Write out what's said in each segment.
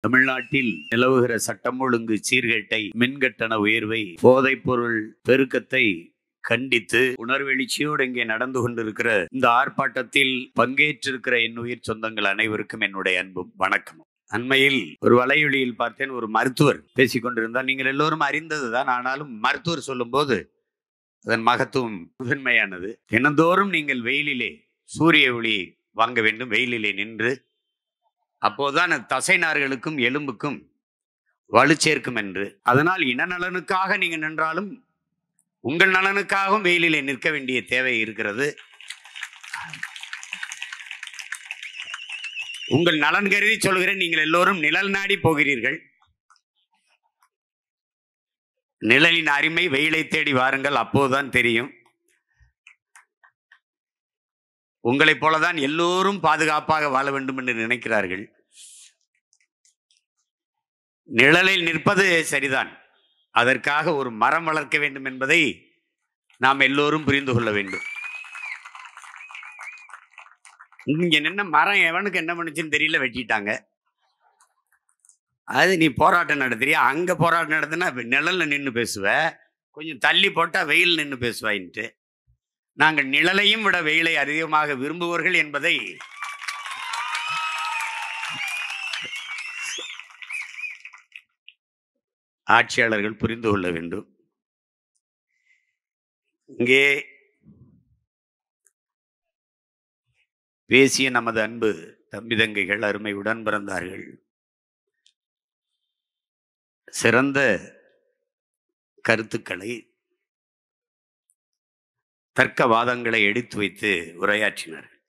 தமிழ்நாட்டில் நிலவுகிற சட்டம் ஒழுங்கு சீர்கேட்டை, மின்கட்டண உயர்வை, போதைப் பொருள் பெருக்கத்தை கண்டித்து உணர்வெழுச்சியோடு இங்கே நடந்து கொண்டிருக்கிற இந்த ஆர்ப்பாட்டத்தில் பங்கேற்றிருக்கிற என் உயிர் சொந்தங்கள் அனைவருக்கும் என்னுடைய அன்பும் வணக்கமும். அண்மையில் ஒரு வலையொலியில் பார்த்தேன், ஒரு மருத்துவர் பேசிக் கொண்டிருந்தார். நீங்கள் எல்லோரும் அறிந்ததுதான், ஆனாலும் மருத்துவர் சொல்லும் போது அதன் மகத்துவம் முதன்மையானது. தினந்தோறும் நீங்கள் வெயிலிலே சூரிய ஒளி வாங்க வேண்டும், வெயிலிலே நின்று, அப்போதுதான் தசை நார்களுக்கும் எலும்புக்கும் வலு சேர்க்கும் என்று. அதனால் இன நலனுக்காக நீங்க நின்றாலும் உங்கள் நலனுக்காகவும் வெயிலிலே நிற்க வேண்டிய தேவை இருக்கிறது. உங்கள் நலன் கருதி சொல்கிறேன், நீங்கள் எல்லோரும் நிழல் நாடி போகிறீர்கள். நிழலின் அருமை, வெயிலை தேடி வாருங்கள், அப்போதுதான் தெரியும். உங்களைப் போலதான் எல்லோரும் பாதுகாப்பாக வாழ வேண்டும் என்று நினைக்கிறார்கள். நிழலில் நிற்பது சரிதான், அதற்காக ஒரு மரம் வளர்க்க வேண்டும் என்பதை நாம் எல்லோரும் புரிந்து கொள்ள வேண்டும். இங்க நின்ன மரம் எவனுக்கு என்ன பண்ணுச்சுன்னு தெரியல, வெட்டிட்டாங்க. அது நீ போராட்டம் நடத்துறியா? அங்க போராட்டம் நடத்தினா நிழல்ல நின்று பேசுவ, கொஞ்சம் தள்ளி போட்டா வெயில் நின்று பேசுவாயின்ட்டு. நாங்கள் நிழலையும் விட வெயிலை அதிகமாக விரும்புவர்கள் என்பதை ஆட்சியாளர்கள் புரிந்து கொள்ள வேண்டும். இங்கே பேசிய நமது அன்பு தம்பி தங்கைகள், அருமை உடன் பிறந்தார்கள், சிறந்த கருத்துக்களை, தர்க்கவாதங்களை எடுத்து வைத்து உரையாற்றினார்கள்.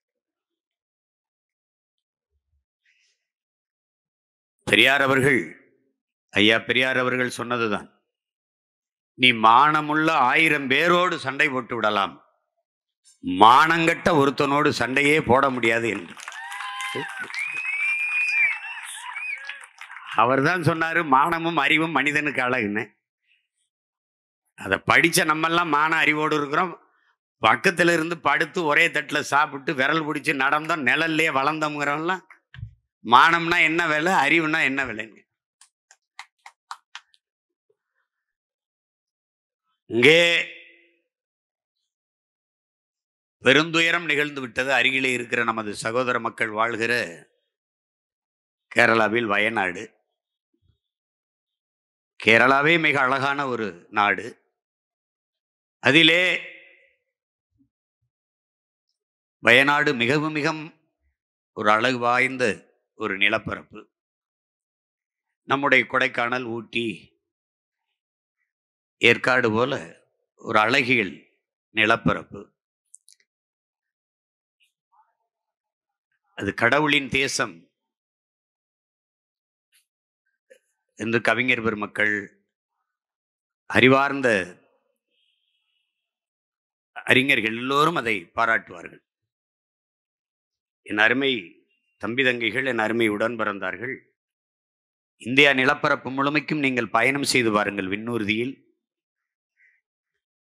பெரியார் அவர்கள், ஐயா பெரியார் அவர்கள் சொன்னதுதான், நீ மானமுள்ள 1000 பேரோடு சண்டை போட்டு விடலாம், மானங்கட்ட ஒருத்தனோடு சண்டையே போட முடியாது என்று. அவர்தான் சொன்னாரு, மானமும் அறிவும் மனிதனுக்கு அழகுன்னு. அதை படிச்ச நம்மெல்லாம் மான அறிவோடு இருக்கிறோம். பக்கத்துல இருந்து படுத்து ஒரே தட்டில் சாப்பிட்டு விரல் பிடிச்சி நடந்தோம், நிழல்லையே வளர்ந்தோங்கிறவெல்லாம் மானம்னா என்ன வேலை, அறிவுனா என்ன வேலைங்க? இங்கே பெருந்துயரம் நிகழ்ந்து விட்டது. அருகிலே இருக்கிற நமது சகோதர மக்கள் வாழ்கிற கேரளாவில் வயநாடு. கேரளாவே மிக அழகான ஒரு நாடு. அதிலே வயநாடு மிகவும் மிக ஒரு அழகு வாய்ந்த ஒரு நிலப்பரப்பு. நம்முடைய கொடைக்கானல், ஊட்டி, ஏற்காடு போல ஒரு அழகியல் நிலப்பரப்பு. அது கடவுளின் தேசம் என்று கவிஞர் பெருமக்கள், அறிவார்ந்த அறிஞர்கள் எல்லோரும் அதை பாராட்டுவார்கள். என் அருமை தம்பி தங்கைகள், என் அருமை உடன் பிறந்தார்கள், இந்தியா நிலப்பரப்பு முழுமைக்கும் நீங்கள் பயணம் செய்து பாருங்கள். விண்ணூர்தியில்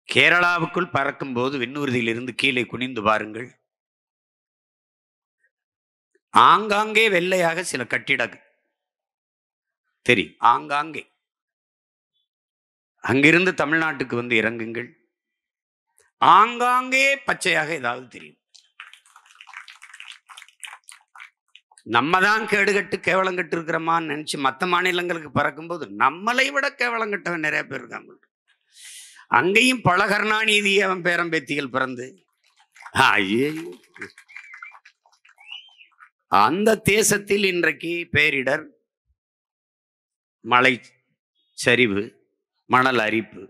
கேரளாவுக்குள் பறக்கும் போது விண்ணூர்தியில் இருந்து கீழே குனிந்து பாருங்கள். ஆங்காங்கே வெள்ளையாக சில கட்டிடங்கள் தெரியும், ஆங்காங்கே. அங்கிருந்து தமிழ்நாட்டுக்கு வந்து இறங்குங்கள், ஆங்காங்கே பச்சையாக ஏதாவது தெரியும். நம்ம தான் கேடுகட்டு கேவலங்கட்டு இருக்கிறோமான்னு நினைச்சு மற்ற மாநிலங்களுக்கு பறக்கும்போது நம்மளை விட கேவலங்கட்டவன் நிறைய பேர் இருக்காங்க. அங்கேயும் பல கருணாநிதி அவன் பேரம்பேத்திகள் பிறந்து, அந்த தேசத்தில் இன்றைக்கு பேரிடர், மழை சரிவு, மணல் அரிப்பு.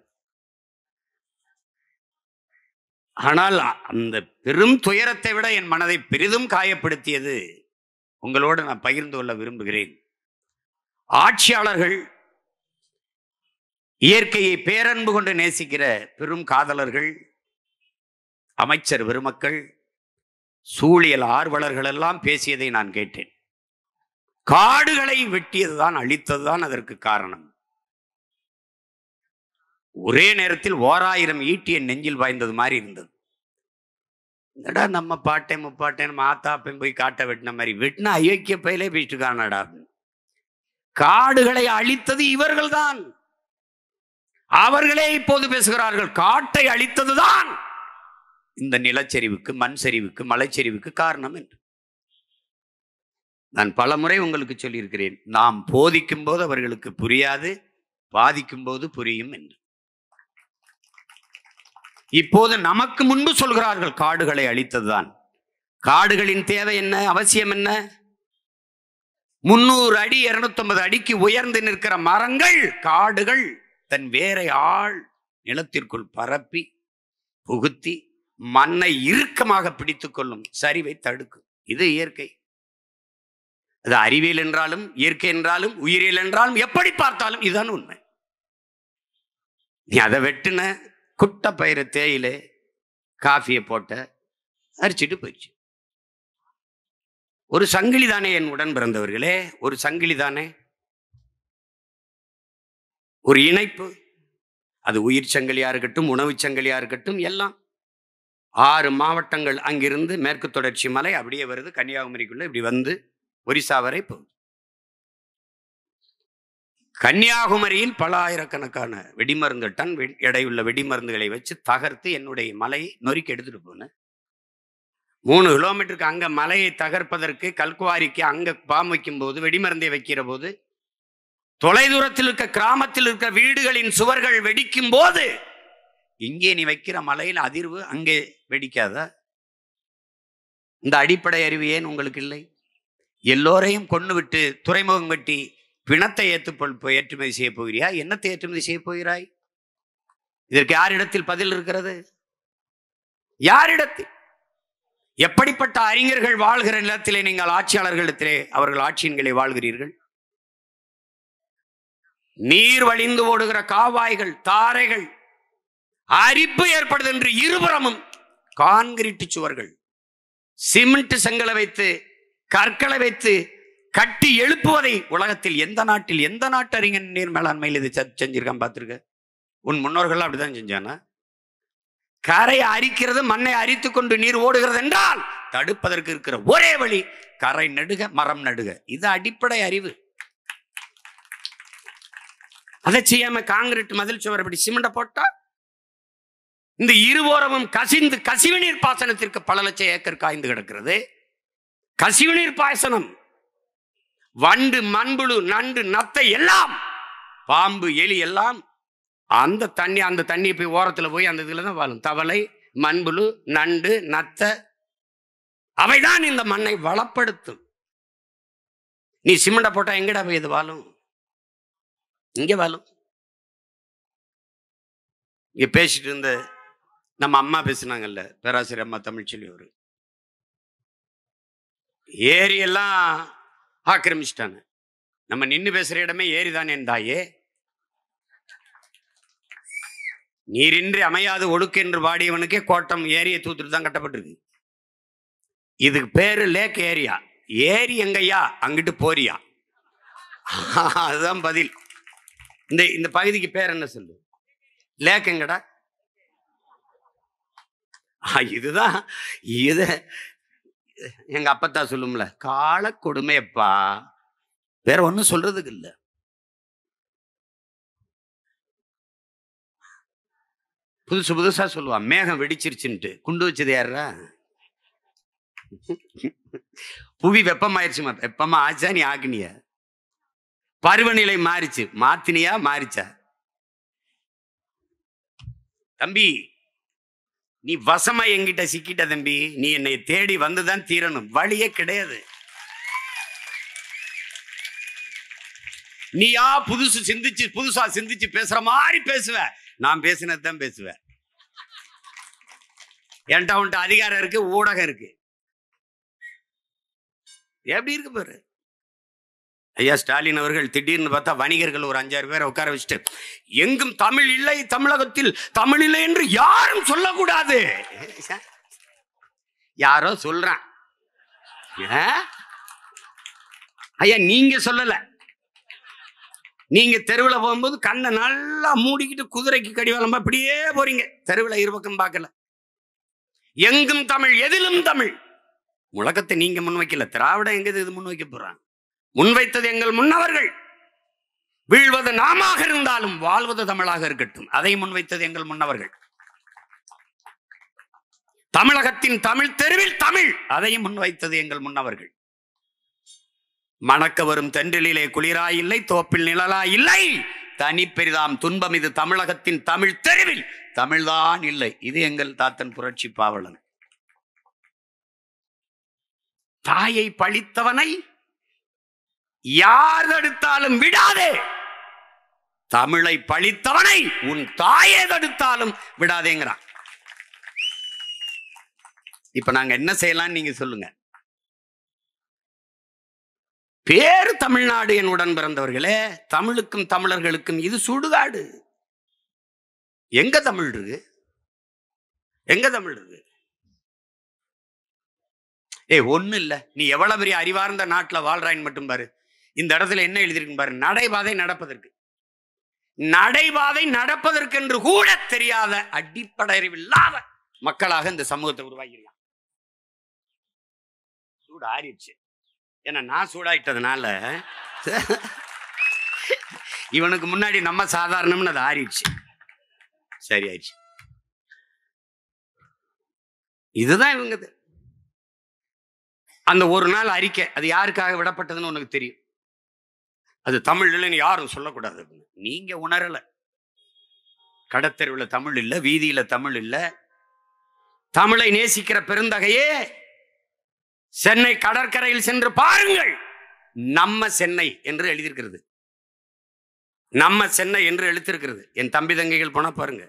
ஆனால் அந்த பெரும் துயரத்தை விட என் மனதை பெரிதும் காயப்படுத்தியது உங்களோடு நான் பகிர்ந்து கொள்ள விரும்புகிறேன். ஆட்சியாளர்கள், இயற்கையை பேரன்பு கொண்டு நேசிக்கிற பெரும் காதலர்கள், அமைச்சர் பெருமக்கள், சூழியல் ஆர்வலர்கள் எல்லாம் பேசியதை நான் கேட்டேன். காடுகளை வெட்டியதுதான், அழித்ததுதான் அதற்கு காரணம். ஒரே நேரத்தில் 1000 ஈட்டிய நெஞ்சில் வாய்ந்தது மாதிரி இருந்தது. என்னடா நம்ம பாட்டேன் முப்பாட்டேன் மாத்தாப்பேன் போய் காட்ட வெட்டின மாதிரி வெட்டினா அயோக்கிய பயிலே பேசிட்டு காணடா. காடுகளை அழித்தது இவர்கள்தான். அவர்களே இப்போது பேசுகிறார்கள் காட்டை அழித்ததுதான் இந்த நிலச்சரிவுக்கு, மண் சரிவுக்கு, மலைச்சரிவுக்கு காரணம் என்று. நான் பல முறை உங்களுக்கு சொல்லியிருக்கிறேன், நாம் போதிக்கும் போது அவர்களுக்கு புரியாது, பாதிக்கும் போது புரியும் என்று. இப்போது நமக்கு முன்பு சொல்கிறார்கள் காடுகளை அழித்ததுதான். காடுகளின் தேவை என்ன, அவசியம் என்ன? 300 அடி 250 அடிக்கு உயர்ந்து நிற்கிற மரங்கள், காடுகள் தன் வேரை ஆள் நிலத்திற்குள் பரப்பி புகுத்தி மண்ணை இறுக்கமாக பிடித்துக் கொள்ளும், சரிவை தடுக்கும். இது இயற்கை. அது அறிவியல் என்றாலும், இயற்கை என்றாலும், உயிரியல் என்றாலும், எப்படி பார்த்தாலும் இதுதான் உண்மை. நீ அதை வெட்டுன, குட்ட பயிர தேயிலை காஃபியை போட்ட, அரிச்சிட்டு போயிடுச்சு. ஒரு சங்கிலி தானே என் உடன் பிறந்தவர்களே, ஒரு சங்கிலி தானே, ஒரு இணைப்பு. அது உயிர் சங்கிலியா இருக்கட்டும், உணவு சங்கிலியா இருக்கட்டும், எல்லாம் 6 மாவட்டங்கள் அங்கிருந்து மேற்கு தொடர்ச்சி மலை அப்படியே வருது, கன்னியாகுமரிக்குள்ள இப்படி வந்து ஒரிசா வரை போகுது. கன்னியாகுமரியில் பல ஆயிரக்கணக்கான வெடிமருந்து டன் எடையுள்ள வெடிமருந்துகளை வச்சு தகர்த்து என்னுடைய மலையை நொறுக்கி எடுத்துட்டு போனேன். 3 கிலோமீட்டருக்கு அங்க மலையை தகர்ப்பதற்கு, கல்குவாரிக்கு அங்க பாம் வைக்கும் போது, வெடிமருந்தை வைக்கிற போது, தொலைதூரத்தில் இருக்க கிராமத்தில் இருக்கிற வீடுகளின் சுவர்கள் வெடிக்கும் போது, இங்கே நீ வைக்கிற மலையில் அதிர்வு அங்கே வெடிக்காதா? இந்த அடிப்படை அறிவு ஏன் உங்களுக்கு இல்லை? எல்லோரையும் கொண்டு விட்டு துறைமுகம் வெட்டி பிணத்தை ஏற்றுமதி செய்ய போகிறாயா? என்னத்தை ஏற்றுமதி செய்ய போகிறாய்? இதற்கு யாரிடத்தில் பதில் இருக்கிறது? யாரிடத்தில்? எப்படிப்பட்ட அறிஞர்கள் வாழ்கிற நிலத்திலே நீங்கள் ஆட்சியாளர்களிடத்திலே அவர்கள் ஆட்சியின்களை வாழ்கிறீர்கள்? நீர் வழிந்து ஓடுகிற காவாய்கள், தாரைகள், அரிப்பு ஏற்படுது என்று இருபுறமும் கான்கிரீட் சுவர்கள், சிமெண்ட் செங்கலை வைத்து, கற்களை வைத்து கட்டி எழுப்புவதை உலகத்தில் எந்த நாட்டில், எந்த நாட்டு அறிஞர் நீர் மேலாண்மையில் இது செஞ்சிருக்கான் பார்த்திருக்க? உன் முன்னோர்கள் அப்படிதான் செஞ்சானா? கரையை அரிக்கிறது, மண்ணை அரித்து கொண்டு நீர் ஓடுகிறது என்றால் தடுப்பதற்கு இருக்கிற ஒரே வழி கரை நடுக, மரம் நடுக. இது அடிப்படை அறிவு. அதை செய்யாம காங்கிரீட் மதில் சுவர் இப்படி சிமெண்ட போட்டா இந்த இருவோரமும் கசிந்து கசிவுநீர் பாசனத்திற்கு பல லட்சம் ஏக்கர் காய்ந்து கிடக்கிறது. கசிவுநீர் பாசனம், வண்டு, மண்புழு, நண்டு, நத்தை எல்லாம், பாம்பு, எலி எல்லாம் அந்த தண்ணி போய் ஓரத்தில் போய் அந்த இதுல தான் வாழும். தவளை, மண்புழு, நண்டு, நத்தை, அவைதான் இந்த மண்ணை வளப்படுத்தும். நீ சிமெண்ட போட்டா எங்கடா போய் இது வாழும்? இங்க வாழும். இங்க பேசிட்டு இருந்த நம்ம அம்மா பேசினாங்கல்ல, பேராசிரியர் அம்மா தமிழ்ச்செல்வி, ஒரு ஏரி எல்லாம் ஆக்கிரமிச்சிட்டாங்க. நம்ம நின்று பேசுற இடமே ஏரி தானே தாயே. நீரின்றி அமையாது ஒடுக்கு என்று பாடியவனுக்கே கோட்டம் ஏரியை தூத்துட்டு தான் கட்டப்பட்டிருக்கு. இதுக்கு பேரு லேக் ஏரியா. ஏரி எங்கய்யா? அங்கிட்டு போறியா? அதுதான் பதில். இந்த பகுதிக்கு பேர் என்ன சொல்லு? லேக் எங்கடா? இதுதான். இது எங்க அப்பத்தா சொல்லும்ல, கால கொடுமையப்பா, வேற ஒன்னும் சொல்றதுக்கு இல்லை. புதுசா சொல்லுவான், மேகம் வெடிச்சிருச்சுன்ட்டு. குண்டு வச்சது யாரா? புவி வெப்பமாயிருச்சு. வெப்பமா ஆச்சா? நீ ஆக்குனிய? பருவநிலை மாறிச்சு, மாத்தினியா? மாறிச்சா? தம்பி, நீ வசமா என்கிட்ட சிக்கிட்ட தம்பி. நீ என்னை தேடி வந்துதான் தீரணும், வழியே கிடையாது. நீயா புதுசா சிந்திச்சு பேசுற மாதிரி பேசுவ. நான் பேசினதுதான் பேசுவேன். என்கிட்ட உன்ட்ட அதிகாரம் இருக்கு, ஊடகம் இருக்கு. எப்படி இருக்கு பாரு. ஐயா ஸ்டாலின் அவர்கள் திடீர்னு பார்த்தா வணிகர்கள் ஒரு 5-6 பேரை உட்கார வச்சுட்டு, எங்கும் தமிழ் இல்லை, தமிழகத்தில் தமிழ் இல்லை என்று யாரும் சொல்லக்கூடாது. யாரோ சொல்றான். ஐயா நீங்க சொல்லல. நீங்க தெருவில் போகும்போது கண்ணை நல்லா மூடிக்கிட்டு குதிரைக்கு கடிவாளமா அப்படியே போறீங்க. தெருவில் இருபக்கம் பார்க்கல. எங்கும் தமிழ், எதிலும் தமிழ். முழக்கத்தை நீங்க முன்வைக்கல. திராவிடம் எங்க இது முன்வைக்க போறாங்க? முன்வைத்தது எங்கள் முன்னவர்கள். வீழ்வது நாமாக இருந்தாலும் வாழ்வது தமிழாக இருக்கட்டும். அதை முன்வைத்தது எங்கள் முன்னவர்கள். தமிழகத்தின் தமிழ் தெருவில் தமிழ், அதையும் முன்வைத்தது எங்கள் முன்னவர்கள். மணக்க வரும் தென்றலிலே குளிராய் இல்லை, தோப்பில் நிழலா இல்லை, தனி பெரிதாம் துன்பம் இது தமிழகத்தின் தமிழ் தெருவில் தமிழ்தான் இல்லை. இது எங்கள் தாத்தன் புரட்சி பாவலன். தாயை பழித்தவனை யார் தடுத்தாலும் விடாதே, தமிழை பழித்தவனை உன் தாயை தடுத்தாலும் விடாதேங்கிறான். இப்ப நாங்க என்ன செய்யலாம் நீங்க சொல்லுங்க. பேரு தமிழ்நாடு என் உடன் பிறந்தவர்களே, தமிழுக்கும் தமிழர்களுக்கும் இது சுடுகாடு. எங்க தமிழ் இருக்கு? எங்க தமிழ் இருக்கு? ஒண்ணு இல்ல, நீ எவ்வளவு பெரிய அறிவார்ந்த நாட்டுல வாழ்றாயின்னு மட்டும் பாரு. இந்த இடத்துல என்ன எழுதிருக்கு பாரு, நடைபாதை நடப்பதற்கு. நடைபாதை நடப்பதற்கு என்று கூட தெரியாத அடிப்படை அறிவில்லாத மக்களாக இந்த சமூகத்தை உருவாகிருக்கான். சூடு ஆறிடுச்சு. ஏன்னா நான் சூடாயிட்டதுனால இவனுக்கு முன்னாடி நம்ம சாதாரணம்னு அது ஆறிடுச்சு. சரி ஆயிடுச்சு. இதுதான் இவங்க. அந்த ஒரு நாள் அறிக்கை அது யாருக்காக விடப்பட்டதுன்னு உனக்கு தெரியும். அது தமிழ் இல்லைன்னு யாரும் சொல்லக்கூடாது. நீங்க உணரல. கடத்தெருவுல தமிழ் இல்ல, வீதியில தமிழ் இல்ல. தமிழை நேசிக்கிற பெருந்தகையே, சென்னை கடற்கரையில் சென்று பாருங்கள். நம்ம சென்னை என்று எழுதியிருக்கிறது. நம்ம சென்னை என்று எழுத்திருக்கிறது. என் தம்பி தங்கைகள் போனா பாருங்க.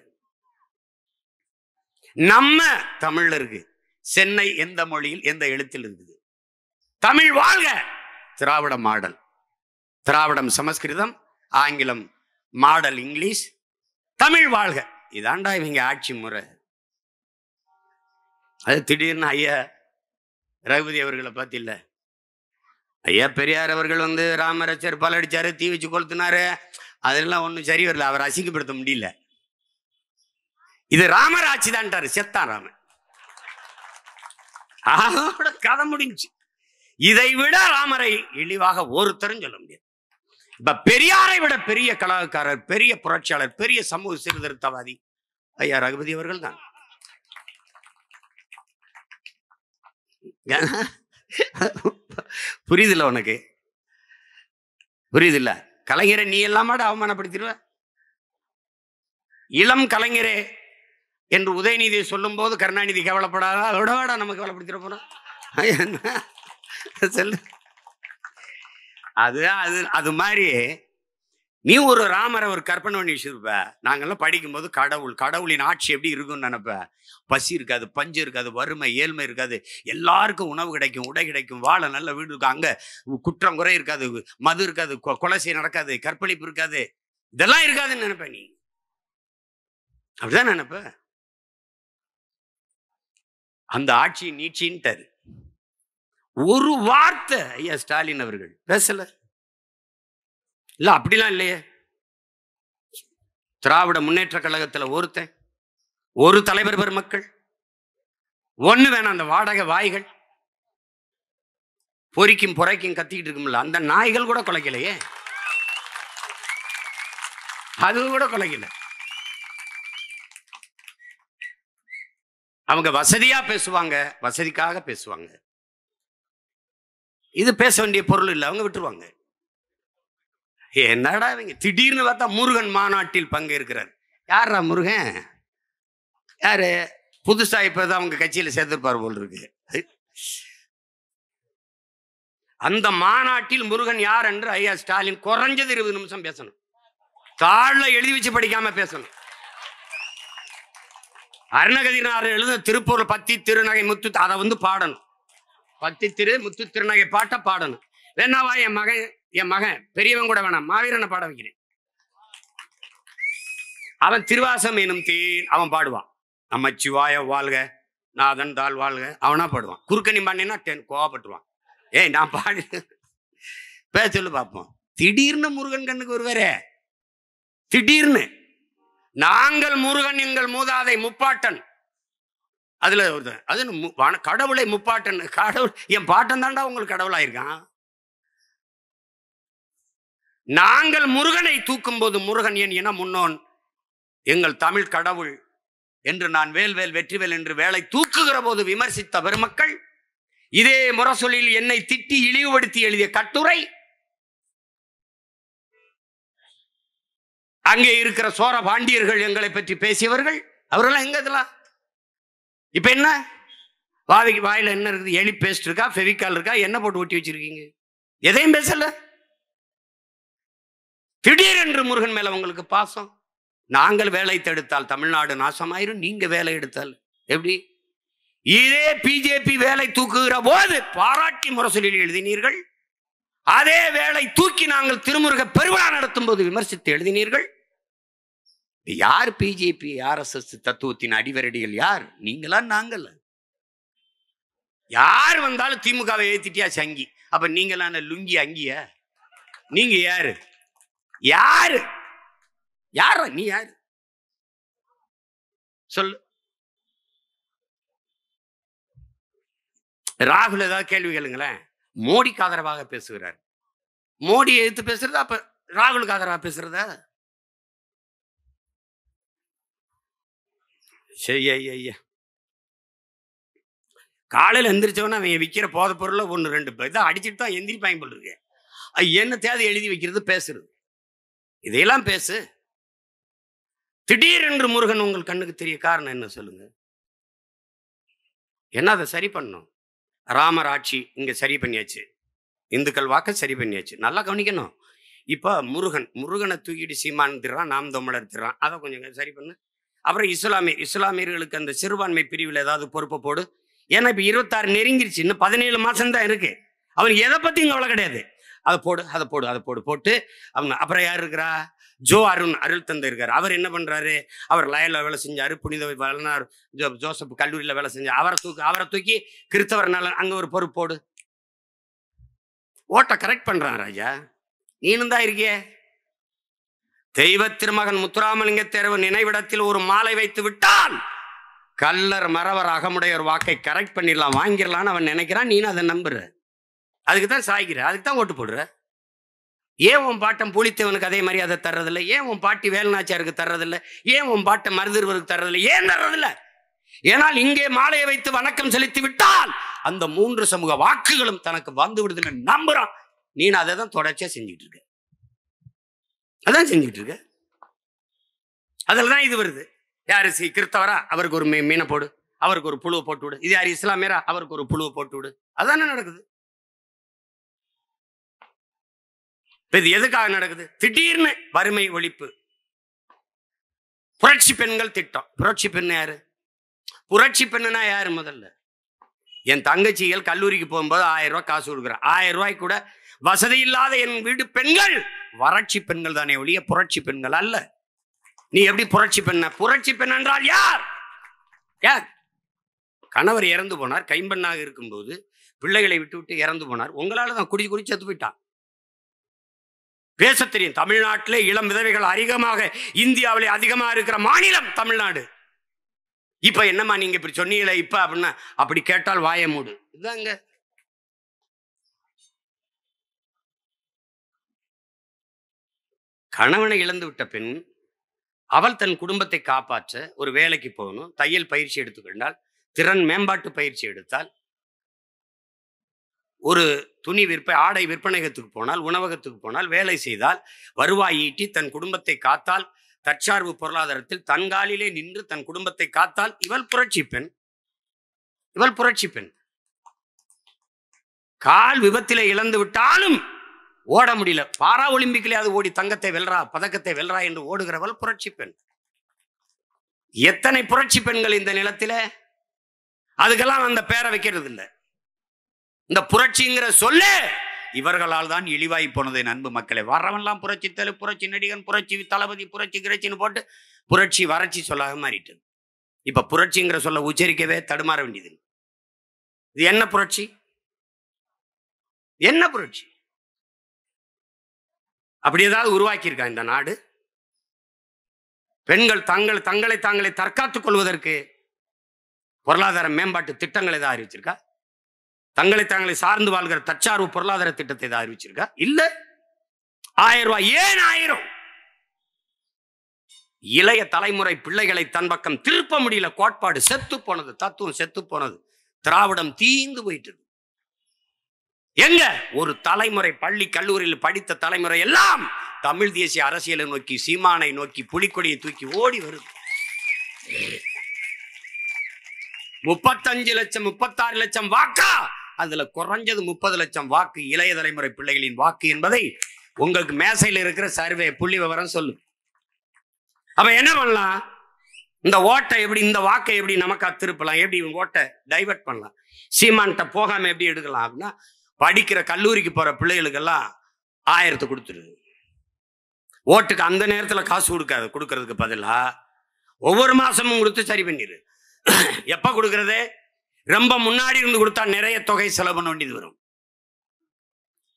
நம்ம தமிழ்ல இருக்கு. சென்னை எந்த மொழியில் எந்த எழுத்தில் இருக்குது? தமிழ் வாழ்க. திராவிட மாடல், திராவிடம் சமஸ்கிருதம், ஆங்கிலம் மாடல் இங்கிலீஷ், தமிழ் வாழ்க. இதாண்டா இவங்க ஆட்சி முறை. அது திடீர்னு ஐயா ரகுபதி அவர்களை பார்த்து இல்ல, ஐயா பெரியார் அவர்கள் ராமரை செருப்பால் அடிச்சாரு, தீ வச்சு கொளுத்தினாரு, அதெல்லாம் ஒன்றும் சரி வரல, அவர் அசிங்கப்படுத்த முடியல. இது ராமர் ஆட்சி தான்ட்டாரு. செத்தான் ராமன், அதோட கதை முடிஞ்சு. இதை விட ராமரை இழிவாக ஒருத்தரும் சொல்ல முடியாது. இப்ப பெரியாரை விட பெரிய கலாக்காரர், பெரிய புரட்சியாளர், பெரிய சமூக சீர்திருத்தவாதி ஐயா ரகுபதி அவர்கள் தான். புரியுதுல்ல உனக்கு? புரியுதுல்ல? கலைஞரை நீ எல்லாமாட அவமானப்படுத்திடுவ. இளம் கலைஞரே என்று உதயநிதியை சொல்லும் போது கருணாநிதி கவலைப்படாத, அதோட வாடா நம்ம கவலைப்படுத்திட போறோம். சொல்லு. அது மாதிரி நீ ஒரு ராமரை ஒரு கற்பனை பண்ணி வச்சிருப்ப. நாங்கெல்லாம் படிக்கும்போது கடவுளின் ஆட்சி எப்படி இருக்கும்னு நினைப்ப. பசி இருக்காது, பஞ்சம் இருக்காது, வறுமை ஏழ்மை இருக்காது, எல்லாருக்கும் உணவு கிடைக்கும், உடை கிடைக்கும், வாழ நல்ல வீடு இருக்கும், அங்க குற்றம் குறை இருக்காது, மது இருக்காது, கொலை செய்ய நடக்காது, கற்பழிப்பு இருக்காது, இதெல்லாம் இருக்காதுன்னு நினைப்ப. நீ அப்படிதான் நினைப்ப. அந்த ஆட்சி நீட்சின்ட்டாரு. ஒரு வார்த்தை ஐயா ஸ்டாலின் அவர்கள் பேசல. இல்ல அப்படிலாம் இல்லையே. திராவிட முன்னேற்ற கழகத்துல ஒருத்தன், ஒரு தலைவர் பெருமக்கள் ஒண்ணு வேணாம். அந்த வாடகை வாய்கள் பொறிக்கும் புறைக்கும் கத்திக்கிட்டு இருக்கும்ல, அந்த நாய்கள் கூட கொலைக்கலையே. அது கூட கொலைக்கல. அவங்க வசதியா பேசுவாங்க, வசதிக்காக பேசுவாங்க. இது பேச வேண்டிய பொருள் இல்லை, அவங்க விட்டுருவாங்க. என்னடா இவங்க திடீர்னு பார்த்தா முருகன் மாநாட்டில் பங்கேற்கிறார். யாரா முருகன்? யாரு? புதுசா இப்பதான் அவங்க கட்சியில சேர்த்திருப்பார் போல் இருக்கு. அந்த மாநாட்டில் முருகன் யார் என்று ஐயா ஸ்டாலின் குறைஞ்சது 20 நிமிஷம் பேசணும். தாழ்ல எழுதி வச்சு படிக்காம பேசணும். அருணகிரிநாதர் எழுத திருப்பூர் பத்தி திருநகை முத்து அதை பாடணும். பத்தி முத்து திருநகை பாட்ட பாடணும். வேணாவா என் மகன் பெரியவன் கூட வேணாம், மாவீரனை பாட வைக்கிறேன். அவன் திருவாசம் எனும் தேன் அவன் பாடுவான். நமச்சிவாய வாழ்க, நாதன் தாழ் வாழ்க, அவனா பாடுவான். குறுக்கணி பாண்டினா கோவப்பட்டுருவான். நான் பாடு பேச சொல்லு பார்ப்போம். திடீர்னு முருகன் கண்ணுக்கு வருவாரே, திடீர்னு நாங்கள் முருகன் எங்கள் மூதாதை முப்பாட்டன், அதுல அது கடவுளை முப்பாட்டன். கடவுள் என் பாட்டன் தாண்டா உங்களுக்கு கடவுளாயிருக்கான். நாங்கள் முருகனை தூக்கும் போது முருகன் என் இன முன்னோன், எங்கள் தமிழ் கடவுள் என்று நான் வேல்வேல் வெற்றிவேல் என்று வேலை தூக்குகிற போது விமர்சித்த பெருமக்கள், இதே முரசொலியில் என்னை திட்டி இழிவுபடுத்தி எழுதிய கட்டுரை, அங்கே இருக்கிற சோர பாண்டியர்கள் எங்களை பற்றி பேசியவர்கள், அவரெல்லாம் எங்க இதெல்லாம்? இப்ப என்ன வாயில என்ன இருக்குது? எலி பேஸ்ட் இருக்கா, ஃபெவிகால் இருக்கா, என்ன போட்டு ஒட்டி வச்சிருக்கீங்க? எதையும் பேசல. திடீரென்று முருகன் மேல உங்களுக்கு பாசம். நாங்கள் வேலை தடுத்தால் தமிழ்நாடு நாசமாயிரும், நீங்க வேலை எடுத்தால் எப்படி? இதே பிஜேபி வேலை தூக்குகிற போது பாராட்டி முரசொலியில் எழுதினீர்கள். அதே வேலை தூக்கி நாங்கள் திருமுருக பெருவிழா நடத்தும் போது விமர்சித்து எழுதினீர்கள். யார் பிஜேபி RSS தத்துவத்தின் அடிவரடிகள்? யார்? நீங்களா நாங்கள்? யார் வந்தாலும் திமுகவை ஏத்திட்டியா சங்கி. அப்ப நீங்களான லுங்கி அங்கிய? நீங்க யாரு? யாரு? யார நீ? யாரு சொல்லு. ராகுல் ஏதாவது கேள்வி கேளுங்களேன். மோடிக்கு ஆதரவாக பேசுகிறார். மோடி எதிர்த்து பேசுறதா? அப்ப ராகுலுக்கு ஆதரவாக பேசுறதா? சரி, காலையில் எந்திரிச்சவன அவன் விற்கிற போத பொருளை 1-2 இதை அடிச்சுட்டு தான் எந்திரிப்பாங்க போல் இருக்கு. என்ன தேவை எழுதி வைக்கிறது, பேசுறது, இதையெல்லாம் பேசு. திடீரென்று முருகன் உங்கள் கண்ணுக்கு தெரிய காரணம் என்ன சொல்லுங்க? என்ன அதை சரி பண்ணணும்? ராமர் ஆட்சி இங்க சரி பண்ணியாச்சு, இந்துக்கள் வாக்க சரி பண்ணியாச்சு. நல்லா கவனிக்கணும். இப்ப முருகனை தூக்கிட்டு சீமான் திறான், நாம் தமிழர் திறான், அதை கொஞ்சம் சரி பண்ணு. அப்புறம் இஸ்லாமியர்களுக்கு அந்த சிறுபான்மை பிரிவில் ஏதாவது பொறுப்பை போடு. ஏன்னா இப்ப 26 நெருங்கிருச்சு, இன்னும் 17 மாசம் தான் இருக்கு. அவனுக்கு எதை பத்தியும் கவலை கிடையாது. அதை போடு போட்டு அவங்க. அப்புறம் யார் இருக்கிறா? ஜோ அருள் தந்தை இருக்காரு. அவர் என்ன பண்றாரு? அவர் லயல்ல வேலை செஞ்சாரு, புனித வளனார் ஜோசப் கல்லூரியில வேலை செஞ்சார். அவரை தூக்கி கிறிஸ்தவர் நலன் அங்க ஒரு பொறுப்பு போடு. ஓட்ட கரெக்ட் பண்றான் ராஜா. நீனும் தான் இருக்கிய. தெய்வ திருமகன் முத்துராமலிங்க தேவர் நினைவிடத்தில் ஒரு மாலை வைத்து விட்டால் கல்லர் மறவர் அகமுடையர் வாக்கை கரெக்ட் பண்ணிடலாம், வாங்கிடலான்னு அவன் நினைக்கிறான். நீனும் அதை நம்புற. அதுக்கு தான் சாய்கிற, அதுக்கு தான் ஓட்டு போடுற. ஏன் உன் பாட்டம் பூலித்தேவனுக்கு அதே மாதிரி அதை தர்றதில்லை? ஏன் உன் பாட்டி வேலுநாச்சியாருக்கு தர்றதில்லை? ஏன் உன் பாட்டம் மருதிருவருக்கு தர்றதில்லை? ஏன் தர்றதில்லை? ஏனால் இங்கே மாலையை வைத்து வணக்கம் செலுத்தி விட்டால் அந்த 3 சமூக வாக்குகளும் தனக்கு வந்து விடுதுன்னு நம்புறான். நீ அதை தான் தொடர்ச்சியா செஞ்சுட்டு இருக்க. அதான் செஞ்சுட்டு இருக்க. அதுலதான் இது வருது. யாரு கிறிஸ்தவரா? அவருக்கு ஒரு மீனை போடு, அவருக்கு ஒரு புழுவை போட்டு விடு. இது யாரு இஸ்லாமியரா? அவருக்கு ஒரு புழுவை போட்டு விடு. அதானே நடக்குது. இது எதுக்காக நடக்குது? திடீர்னு வறுமை ஒழிப்பு, புரட்சி பெண்கள் திட்டம். புரட்சி பெண் யாரு? புரட்சி பெண்ணுனா யாரு? முதல்ல என் தங்கச்சிகள் கல்லூரிக்கு போகும்போது 1000 ரூபாய் காசு கொடுக்குறேன். 1000 ரூபாய்க்கு கூட வசதி இல்லாத என் வீடு பெண்கள் வறட்சி பெண்கள் தானே ஒழிய புரட்சி பெண்கள் அல்ல. நீ எப்படி புரட்சி பெண்ண? புரட்சி பெண் என்றால் யார்? யார்? கணவர் இறந்து போனார், கைம்பெண்ணாக இருக்கும்போது பிள்ளைகளை விட்டு இறந்து போனார். உங்களால தான் குடி செத்து போயிட்டான். பேச தெரியும். தமிழ்நாட்டிலே இளம் விதவைகள் அதிகமாக, இந்தியாவிலே அதிகமாக இருக்கிற மாநிலம் தமிழ்நாடு. இப்ப என்னம்மா நீங்க இப்படி சொன்னீங்களே இப்ப அப்படின்னா, அப்படி கேட்டால் வாய மூடு. இதாங்க கணவனை இழந்து விட்ட பெண், அவள் தன் குடும்பத்தை காப்பாற்ற ஒரு வேலைக்கு போகணும், தையல் பயிற்சி எடுத்துக்கொண்டால், திறன் மேம்பாட்டு பயிற்சி எடுத்தால், ஒரு துணி ஆடை விற்பனையகத்துக்கு போனால், உணவகத்துக்கு போனால், வேலை செய்தால், வருவாய் ஈட்டி தன் குடும்பத்தை காத்தால், தற்சார்பு பொருளாதாரத்தில் தன்காலிலே நின்று தன் குடும்பத்தை காத்தால், இவள் புரட்சி பெண். இவள் புரட்சி பெண். கால் விபத்திலே இழந்து விட்டாலும் ஓட முடியல, பாரா ஒலிம்பிக்கிலே அது ஓடி தங்கத்தை வெல்றா, பதக்கத்தை வெல்றா என்று ஓடுகிறவள் புரட்சி பெண். எத்தனை புரட்சி பெண்கள் இந்த நிலத்தில? அதுக்கெல்லாம் அந்த பேரை வைக்கிறது இல்லை. இந்த புரட்சிங்கிற சொல்ல இவர்களால் தான் இழிவாய் போனது. அன்பு மக்களை, வரவெல்லாம் புரட்சி தலை, புரட்சி நடிகன், புரட்சி தளபதி, புரட்சி கிரட்சின்னு போட்டு புரட்சி வறட்சி சொல்லாக மாறிட்டு. இப்ப புரட்சிங்கிற சொல்ல உச்சரிக்கவே தடுமாற வேண்டியது. இது என்ன புரட்சி? என்ன புரட்சி? அப்படி ஏதாவது உருவாக்கி இருக்கா இந்த நாடு? பெண்கள் தங்களை தாங்களே தற்காத்துக் கொள்வதற்கு பொருளாதார மேம்பாட்டு திட்டங்களை தான் அறிவிச்சிருக்கா? தங்களை தாங்களை சார்ந்து வாழ்கிற தற்சார்பு பொருளாதார திட்டத்தை தான் அறிவிச்சிருக்கா? இல்ல. 1000 ரூபாய். ஏன் 1000? இளைய தலைமுறை பிள்ளைகளை தன் பக்கம் திருப்ப முடியல. கோட்பாடு செத்து போனது, தத்துவம் செத்து போனது, திராவிடம் தீந்து போயிட்டு. எங்க ஒரு தலைமுறை பள்ளி கல்லூரியில் படித்த தலைமுறை எல்லாம் தமிழ் தேசிய அரசியலை நோக்கி, சீமானை நோக்கி, புலிக்கொடியை தூக்கி ஓடி வருது. 35 லட்சம் 36 லட்சம் வாக்கா? அதுல குறைஞ்சது 30 லட்சம் வாக்கு இளைய தலைமுறை பிள்ளைகளின் வாக்கு என்பதை உங்களுக்கு மேசையில் இருக்கிற சர்வே புள்ளி விவரம் சொல்லு. அப்ப என்ன பண்ணலாம்? இந்த ஓட்டை எப்படி, இந்த வாக்கை எப்படி நமக்கா திருப்பலாம், எப்படி ஓட்டை டைவர்ட் பண்ணலாம், சீமான்ட்ட போகாம எப்படி எடுக்கலாம் அப்படின்னா, படிக்கிற கல்லூரிக்கு போற பிள்ளைகளுக்கெல்லாம் 1000 கொடுத்துரு. ஓட்டுக்கு அந்த நேரத்தில் காசு கொடுக்கறதுக்கு பதிலா ஒவ்வொரு மாசமும் கொடுத்து சரி பண்ணிடு. எப்ப கொடுக்கறது? ரொம்ப முன்னாடி இருந்து கொடுத்தா நிறைய தொகை செலவு பண்ண வேண்டியது வரும்.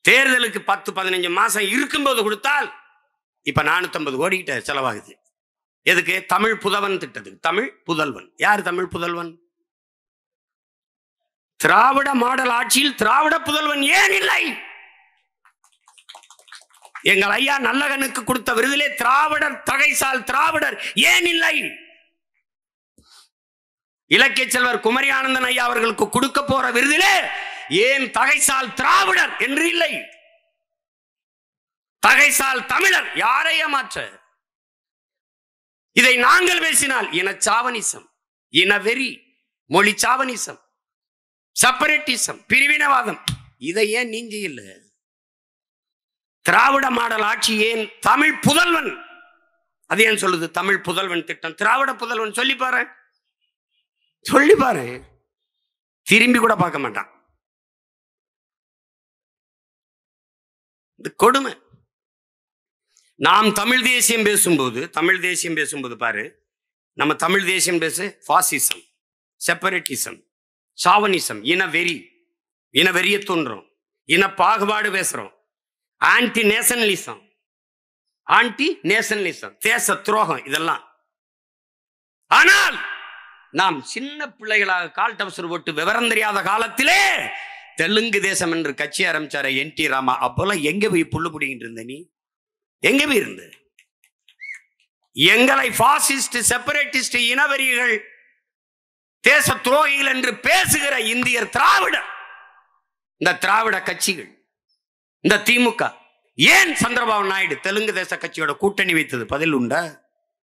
தேர்தலுக்கு 10-15 மாசம் இருக்கும்போது கொடுத்தால் இப்ப 450 கோடி கிட்ட செலவாகுது. எதுக்கு? தமிழ் புதல்வன் திட்டத்துக்கு. தமிழ் புதல்வன் யார்? தமிழ் புதல்வன் திராவிட மாடல் ஆட்சியில் திராவிட புதல்வன் ஏன் இல்லை? எங்கள் ஐயா நல்லகனுக்கு கொடுத்த விருதிலே திராவிடர் தகைசால் திராவிடர் ஏன் இல்லை? இலக்கிய செல்வர் குமரி ஆனந்தன் ஐயா அவர்களுக்கு கொடுக்க போற விருதிலே ஏன் தகைசால் திராவிடர் என்று இல்லை? தகைசால் தமிழர். யாரை ஏமாற்ற? இதை நாங்கள் பேசினால் இனச்சாவனிசம், இனவெறி, மொழி சாவனிசம், செப்பரேட்டிசம், பிரிவினவாதம். இதை ஏன் நீங்க இல்ல? திராவிட மாடல் ஆட்சி ஏன்? தமிழ் புதல்வன். அது ஏன் சொல்லுது தமிழ் புதல்வன் திட்டம்? திராவிட புதல்வன் சொல்லி பாரு, சொல்லி பாரு. திரும்பி கூட பார்க்க மாட்டான். கொடுமை. நாம் தமிழ் தேசியம் பேசும்போது பாரு, நம்ம தமிழ் தேசியம் பேசு பாசிசம், செப்பரேட்டிசம், சாவனிசம், இனவெறிய தோன்றோம், இன பாகுபாடு பேசுறோம், ஆன்டி நேஷனலிசம், தேச துரோகம், இதெல்லாம். ஆனால் நாம் சின்ன பிள்ளைகளாக கால் டப்சர் போட்டு விவரம் தெரியாத காலத்திலே தெலுங்கு தேசம் என்று கட்சி ஆரம்பிச்சார NT ராமா. அப்போல்லாம் எங்க போய் புல்லு பிடிக்கிட்டு இருந்த நீ? எங்க போய் இருந்த? எங்களை பாசிஸ்ட், செப்பரேட்டிஸ்ட், இனவெறிகள், தேச துரோகிகள் என்று பேசுகிற இந்தியர் திராவிடர். இந்த திராவிட கட்சிகள், இந்த திமுக ஏன் சந்திரபாபு நாயுடு தெலுங்கு தேச கட்சியோட கூட்டணி வைத்தது? பதில் உண்டா?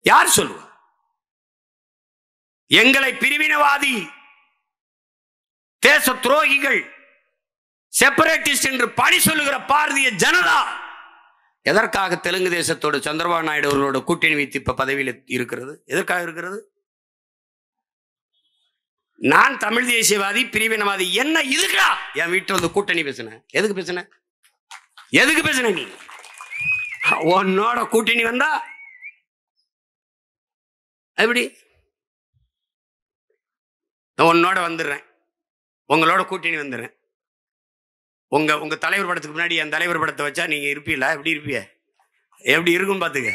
யார் சொல்லுவா? எங்களை பிரிவினவாதி, தேச துரோகிகள், செப்பரேட்டிஸ்ட் என்று பழி சொல்லுகிற பாரதிய ஜனதா எதற்காக தெலுங்கு தேசத்தோடு சந்திரபாபு நாயுடு அவர்களோட கூட்டணி வைத்து இப்ப பதவியில் இருக்கிறது? எதற்காக இருக்கிறது? நான் தமிழ் தேசியவாதி, பிரிவினவாதி, என்ன இதுக்கா என் வீட்டில் வந்து கூட்டணி பேசின? எதுக்கு பேசின நீ? உன்னோட கூட்டணி வந்தா எப்படி? உன்னோட வந்துடுறேன், உங்களோட கூட்டணி வந்துடுறேன். உங்க தலைவர் படத்துக்கு முன்னாடி என் தலைவர் படத்தை வச்சா நீங்க இருப்பீங்களா? எப்படி இருப்பீங்க? எப்படி இருக்கும் பாத்துக்க.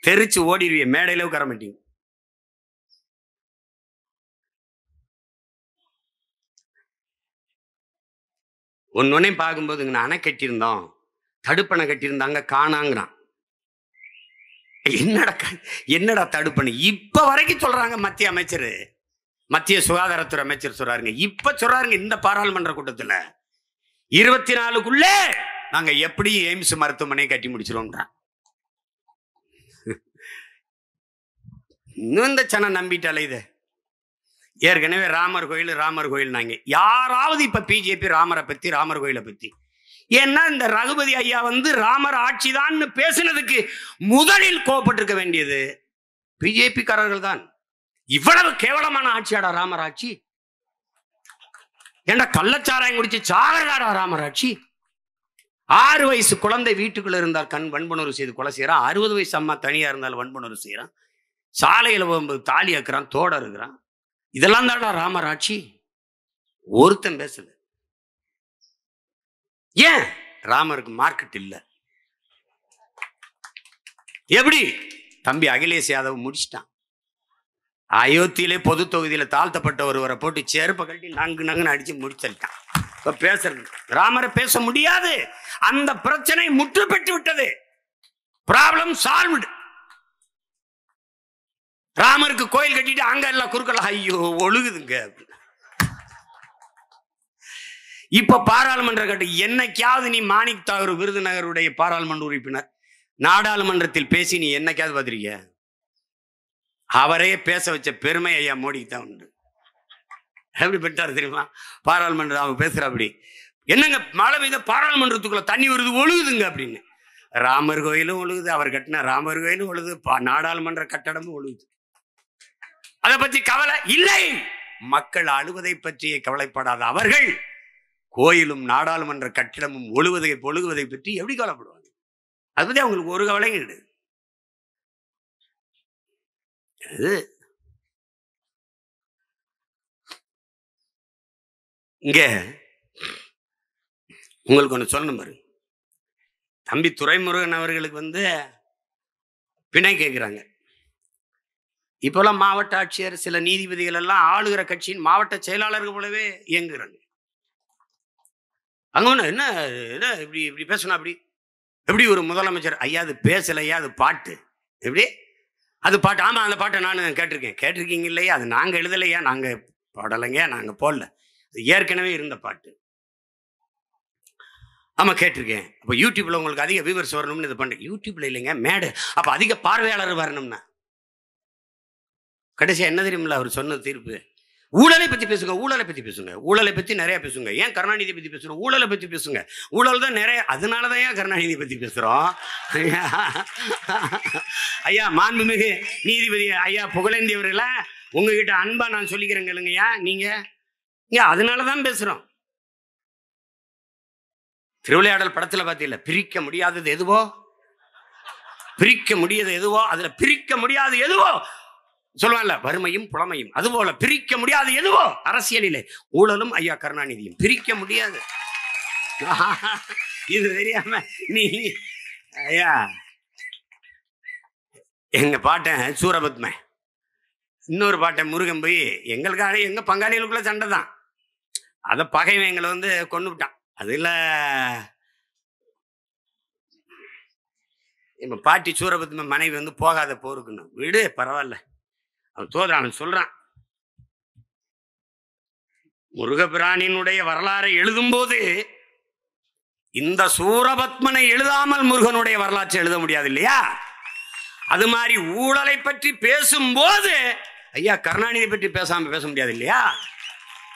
தெரிச்சு ஓடிடுவீங்க, மேடையில உட்கார மாட்டீங்க. ஒன்னொன்னே பார்க்கும்போது அணை கட்டியிருந்தோம், தடுப்பணை கட்டியிருந்தாங்க, காணாங்கிறான். என்னடா தடுப்பணை? இப்ப வரைக்கும் சொல்றாங்க மத்திய அமைச்சர், மத்திய சுகாதாரத்துறை அமைச்சர் சொல்றாருங்க. இப்ப சொல்றாருங்க இந்த பாராளுமன்ற கூட்டத்தில் 24க்குள்ளே நாங்க எப்படி எய்ம்ஸ் மருத்துவமனை கட்டி முடிச்சிரோம். இன்னும் இந்த சன நம்பிட்டாலே இதை. ஏற்கனவே ராமர் கோயில் நாங்க யாராவது இப்ப பிஜேபி ராமரை பத்தி, ராமர் கோயிலை பத்தி, ஏன்னா இந்த ரகுபதி ஐயா வந்து ராமர் ஆட்சிதான் பேசினதுக்கு முதலில் கோபப்பட்டிருக்க வேண்டியது பிஜேபி காரர்கள் தான். இவ்வளவு கேவலமான ஆட்சியாடா ராமர் ஆட்சி? ஏண்டா கள்ளச்சாராயம் குடிச்சு சாகடாடா ராமர் ஆட்சி? 6 வயசு குழந்தை வீட்டுக்குள்ள இருந்தால் வன்புணர்வு செய்து கொலை செய்யறான். 60 வயசு அம்மா தனியா இருந்தாலும் வன்புணர்வு செய்யறான். சாலையில போகும்போது தாலி ஆக்குறான், தோட இருக்கிறான். இதெல்லாம் தாடா ராமர் ஆட்சி? ஒருத்தன் பேசல. ஏன்? ராமருக்கு மார்க்கெட் இல்ல. எப்படி? தம்பி அகிலேஷ் யாதவ் முடிச்சிட்டான். அயோத்தியிலே பொது தொகுதியில தாழ்த்தப்பட்ட ஒருவரை போட்டு செருப்பை கட்டி நங்குன்னு அடிச்சு முடிச்சிட்டான். பேசுறது ராமரை பேச முடியாது. அந்த பிரச்சனை முற்று பெற்று விட்டது. Problem solved. ராமருக்கு கோயில் கட்டிட்டு அங்க எல்லாம் குறுக்கலாம், ஐயோ ஒழுகுதுங்க. இப்ப பாராளுமன்ற கட்டு என்னைக்காவது நீ மாணிக் தாகூர் விருதுநகருடைய பாராளுமன்ற உறுப்பினர் நாடாளுமன்றத்தில் பேசி நீ என்னைக்காவது பார்த்திருக்க? அவரே பேச வச்ச பெருமை ஐயா மோடிக்கு தான் உண்டு. எப்படி பெற்றாரு தெரியுமா? பாராளுமன்றம் அவங்க பேசுற அப்படி, என்னங்க மழை பெய்த பாராளுமன்றத்துக்குள்ள தண்ணி வருது ஒழுகுதுங்க அப்படின்னு. ராமர் கோயிலும் ஒழுகுது, அவர் கட்டின ராமர் கோயிலும் ஒழுகுது, நாடாளுமன்ற கட்டடமும் ஒழுகுது. அதை பற்றி கவலை இல்லை. மக்கள் அழுவதை பற்றியே கவலைப்படாத அவர்கள் கோயிலும் நாடாளுமன்ற கட்டிடமும் ஒழுகுவதை பற்றி எப்படி கவலைப்படுவாங்க? அதை பத்தி அவங்களுக்கு ஒரு கவலையும் கிடையாது. இங்க உங்களுக்கு ஒண்ணு சொல்லணும் பாருங்க. தம்பி துரைமுருகன் அவர்களுக்கு பிணை கேட்கிறாங்க. இப்பெல்லாம் மாவட்ட ஆட்சியர் சில நீதிபதிகள் எல்லாம் ஆளுகிற கட்சியின் மாவட்ட செயலாளர்கள் போலவே இயங்குறாங்க. அங்க ஒண்ணு என்ன இப்படி இப்படி பேசணும், அப்படி எப்படி ஒரு முதலமைச்சர் ஐயா அது பேசலையா, அது பாட்டு, எப்படி அது பாட்டு? ஆமா அந்த பாட்டை நான் கேட்டிருக்கீங்க இல்லையா? அது நாங்க எழுதலையா, நாங்க பாடலைங்க, நாங்க போடல, அது ஏற்கனவே இருந்த பாட்டு. ஆமா கேட்டிருக்கேன். அப்ப யூடியூப்ல உங்களுக்கு அதிக வியூவர்ஸ் வரணும்னு இது பண்றேன். யூடியூப்ல இல்லைங்க மேடு, அப்ப அதிக பார்வையாளர் வரணும்னா கடைசியா என்ன தெரியுமில்ல அவர் சொன்ன தீர்ப்பு? ஊழலை பத்தி பேசுங்க, ஊழலை பத்தி பேசுங்க, ஊழலை பத்தி நிறைய பேசுங்க. ஏன் கருணாநிதி பத்தி பேசுறோம்? ஊழலை பத்தி பேசுங்க. ஊழல் தான் நிறைய, அதனாலதான் ஏன் கருணாநிதி பத்தி பேசுறோம். ஐயா மாண்புமிகு நீதிபதி ஐயா புகழேந்தி அவர்கள உங்ககிட்ட அன்பா நான் சொல்லிக்கிறேங்க இல்லைங்கய்யா, நீங்க அதனாலதான் பேசுறோம். திருவிளையாடல் படத்துல பாத்தீங்களா, பிரிக்க முடியாதது எதுவோ, பிரிக்க முடியாத எதுவோ, அதுல பிரிக்க முடியாது எதுவோ சொல்லுவாங்கல்ல, வறுமையும் புலமையும். அதுபோல பிரிக்க முடியாது எதுவோ அரசியலிலே ஊழலும் ஐயா கருணாநிதியும் பிரிக்க முடியாது. இது தெரியாம நீ ஐயா எங்க பாட்டன் சூரபத்ம, இன்னொரு பாட்டன் முருகன் போய் எங்களுக்காக எங்க பங்காளிகளுக்குள்ள சண்டை தான், அத பகைவன் எங்களை கொண்டு விட்டான். அதுல இப்ப பாட்டி சூரபத்ம மனைவி போகாத போருக்குன்னு விடு பரவாயில்ல, அவன் தோதுறான் சொல்றான். முருகபிரானினுடைய வரலாறை எழுதும் போது இந்த சூரபத்மனை எழுதாமல் முருகனுடைய வரலாற்றை எழுத முடியாது இல்லையா? அது மாதிரி ஊழலை பற்றி பேசும்போது ஐயா கருணாநிதி பற்றி பேசாம பேச முடியாது இல்லையா?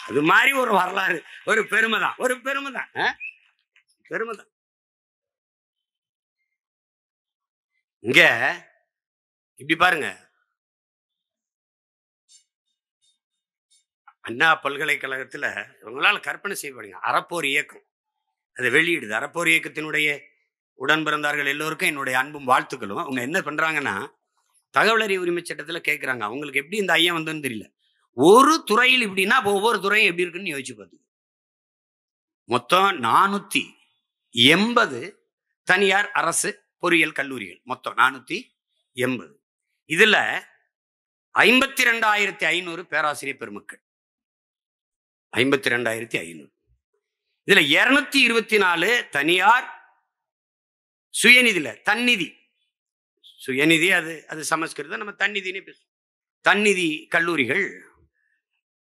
அது மாதிரி ஒரு வரலாறு, ஒரு பெருமைதான், ஒரு பெருமைதான், பெருமைதான். இங்க இப்படி பாருங்க, அண்ணா பல்கலைக்கழகத்துல உங்களால கற்பனை செய்யப்படுங்க, அறப்போர் இயக்கம் அதை வெளியிடுது. அறப்போர் இயக்கத்தினுடைய உடன் பிறந்தார்கள் எல்லோருக்கும் என்னுடைய அன்பும் வாழ்த்துக்களும். அவங்க என்ன பண்றாங்கன்னா, தகவல் அறிவு உரிமை சட்டத்துல கேட்கிறாங்க, அவங்களுக்கு எப்படி இந்த ஐயம் வந்ததுன்னு தெரியல, ஒரு துறையில் இப்படின்னா ஒவ்வொரு துறையும் எப்படி இருக்குன்னு யோசிச்சு பார்த்து. மொத்தம் 480 தனியார் அரசு பொறியியல் கல்லூரிகள், மொத்தம் 480. இதுல 52,500 பேராசிரியர் பெருமக்கள், 52,500. இதுல 224 தனியார் சுயநிதியில, தன்னிதி, சுயநிதி அது அது சமஸ்கிருதம், நம்ம தன்னிதினே பேசுவோம், தன்னிதி கல்லூரிகள்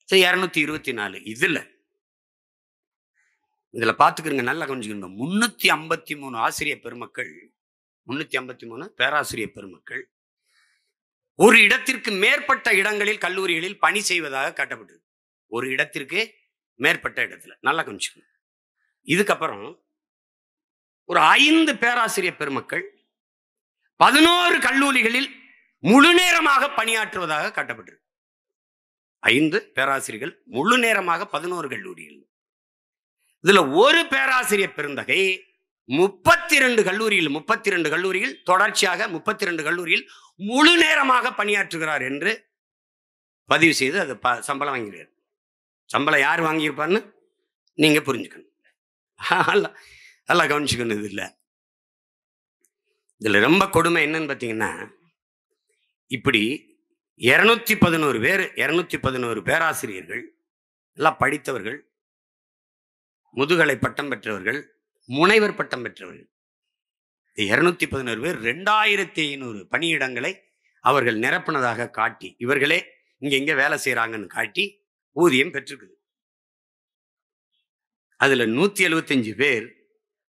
224. இதுல பாத்துக்கிறங்க, நல்லா கொஞ்சம் 353 ஆசிரியர் பெருமக்கள், 353 பேராசிரியர் பெருமக்கள் ஒரு இடத்திற்கு மேற்பட்ட இடங்களில் கல்லூரிகளில் பணி செய்வதாக காட்டப்பட்டது. ஒரு இடத்திற்கு மேற்பட்ட இடத்துல, நல்லா கொஞ்சம். இதுக்கப்புறம் ஒரு 5 பேராசிரியர் பெருமக்கள் 11 கல்லூரிகளில் முழு நேரமாக பணியாற்றுவதாக காட்டப்பட்டது. 5 பேராசிரியர்கள் முழு நேரமாக 11 கல்லூரிகள். இதுல ஒரு பேராசிரியர் பெருந்தகை 32 கல்லூரியில் தொடர்ச்சியாக 32 கல்லூரியில் முழு நேரமாக பணியாற்றுகிறார் என்று பதிவு செய்து அது சம்பளம் வாங்கிறார். சம்பளம் யார் வாங்கியிருப்பான்னு நீங்க புரிஞ்சுக்கணும், நல்லா கவனிச்சுக்கணும். இதுல ரொம்ப கொடுமை என்னன்னு பாத்தீங்கன்னா, இப்படி 211 பேராசிரியர்கள் எல்லாம் படித்தவர்கள், முதுகலை பட்டம் பெற்றவர்கள், முனைவர் பட்டம் பெற்றவர்கள் 211 பேர் 2500 பணியிடங்களை அவர்கள் நிரப்பினதாக காட்டி, இவர்களே இங்க வேலை செய்யறாங்கன்னு காட்டி ஊதியம் பெற்றிருக்குது. அதுல 175 பேர்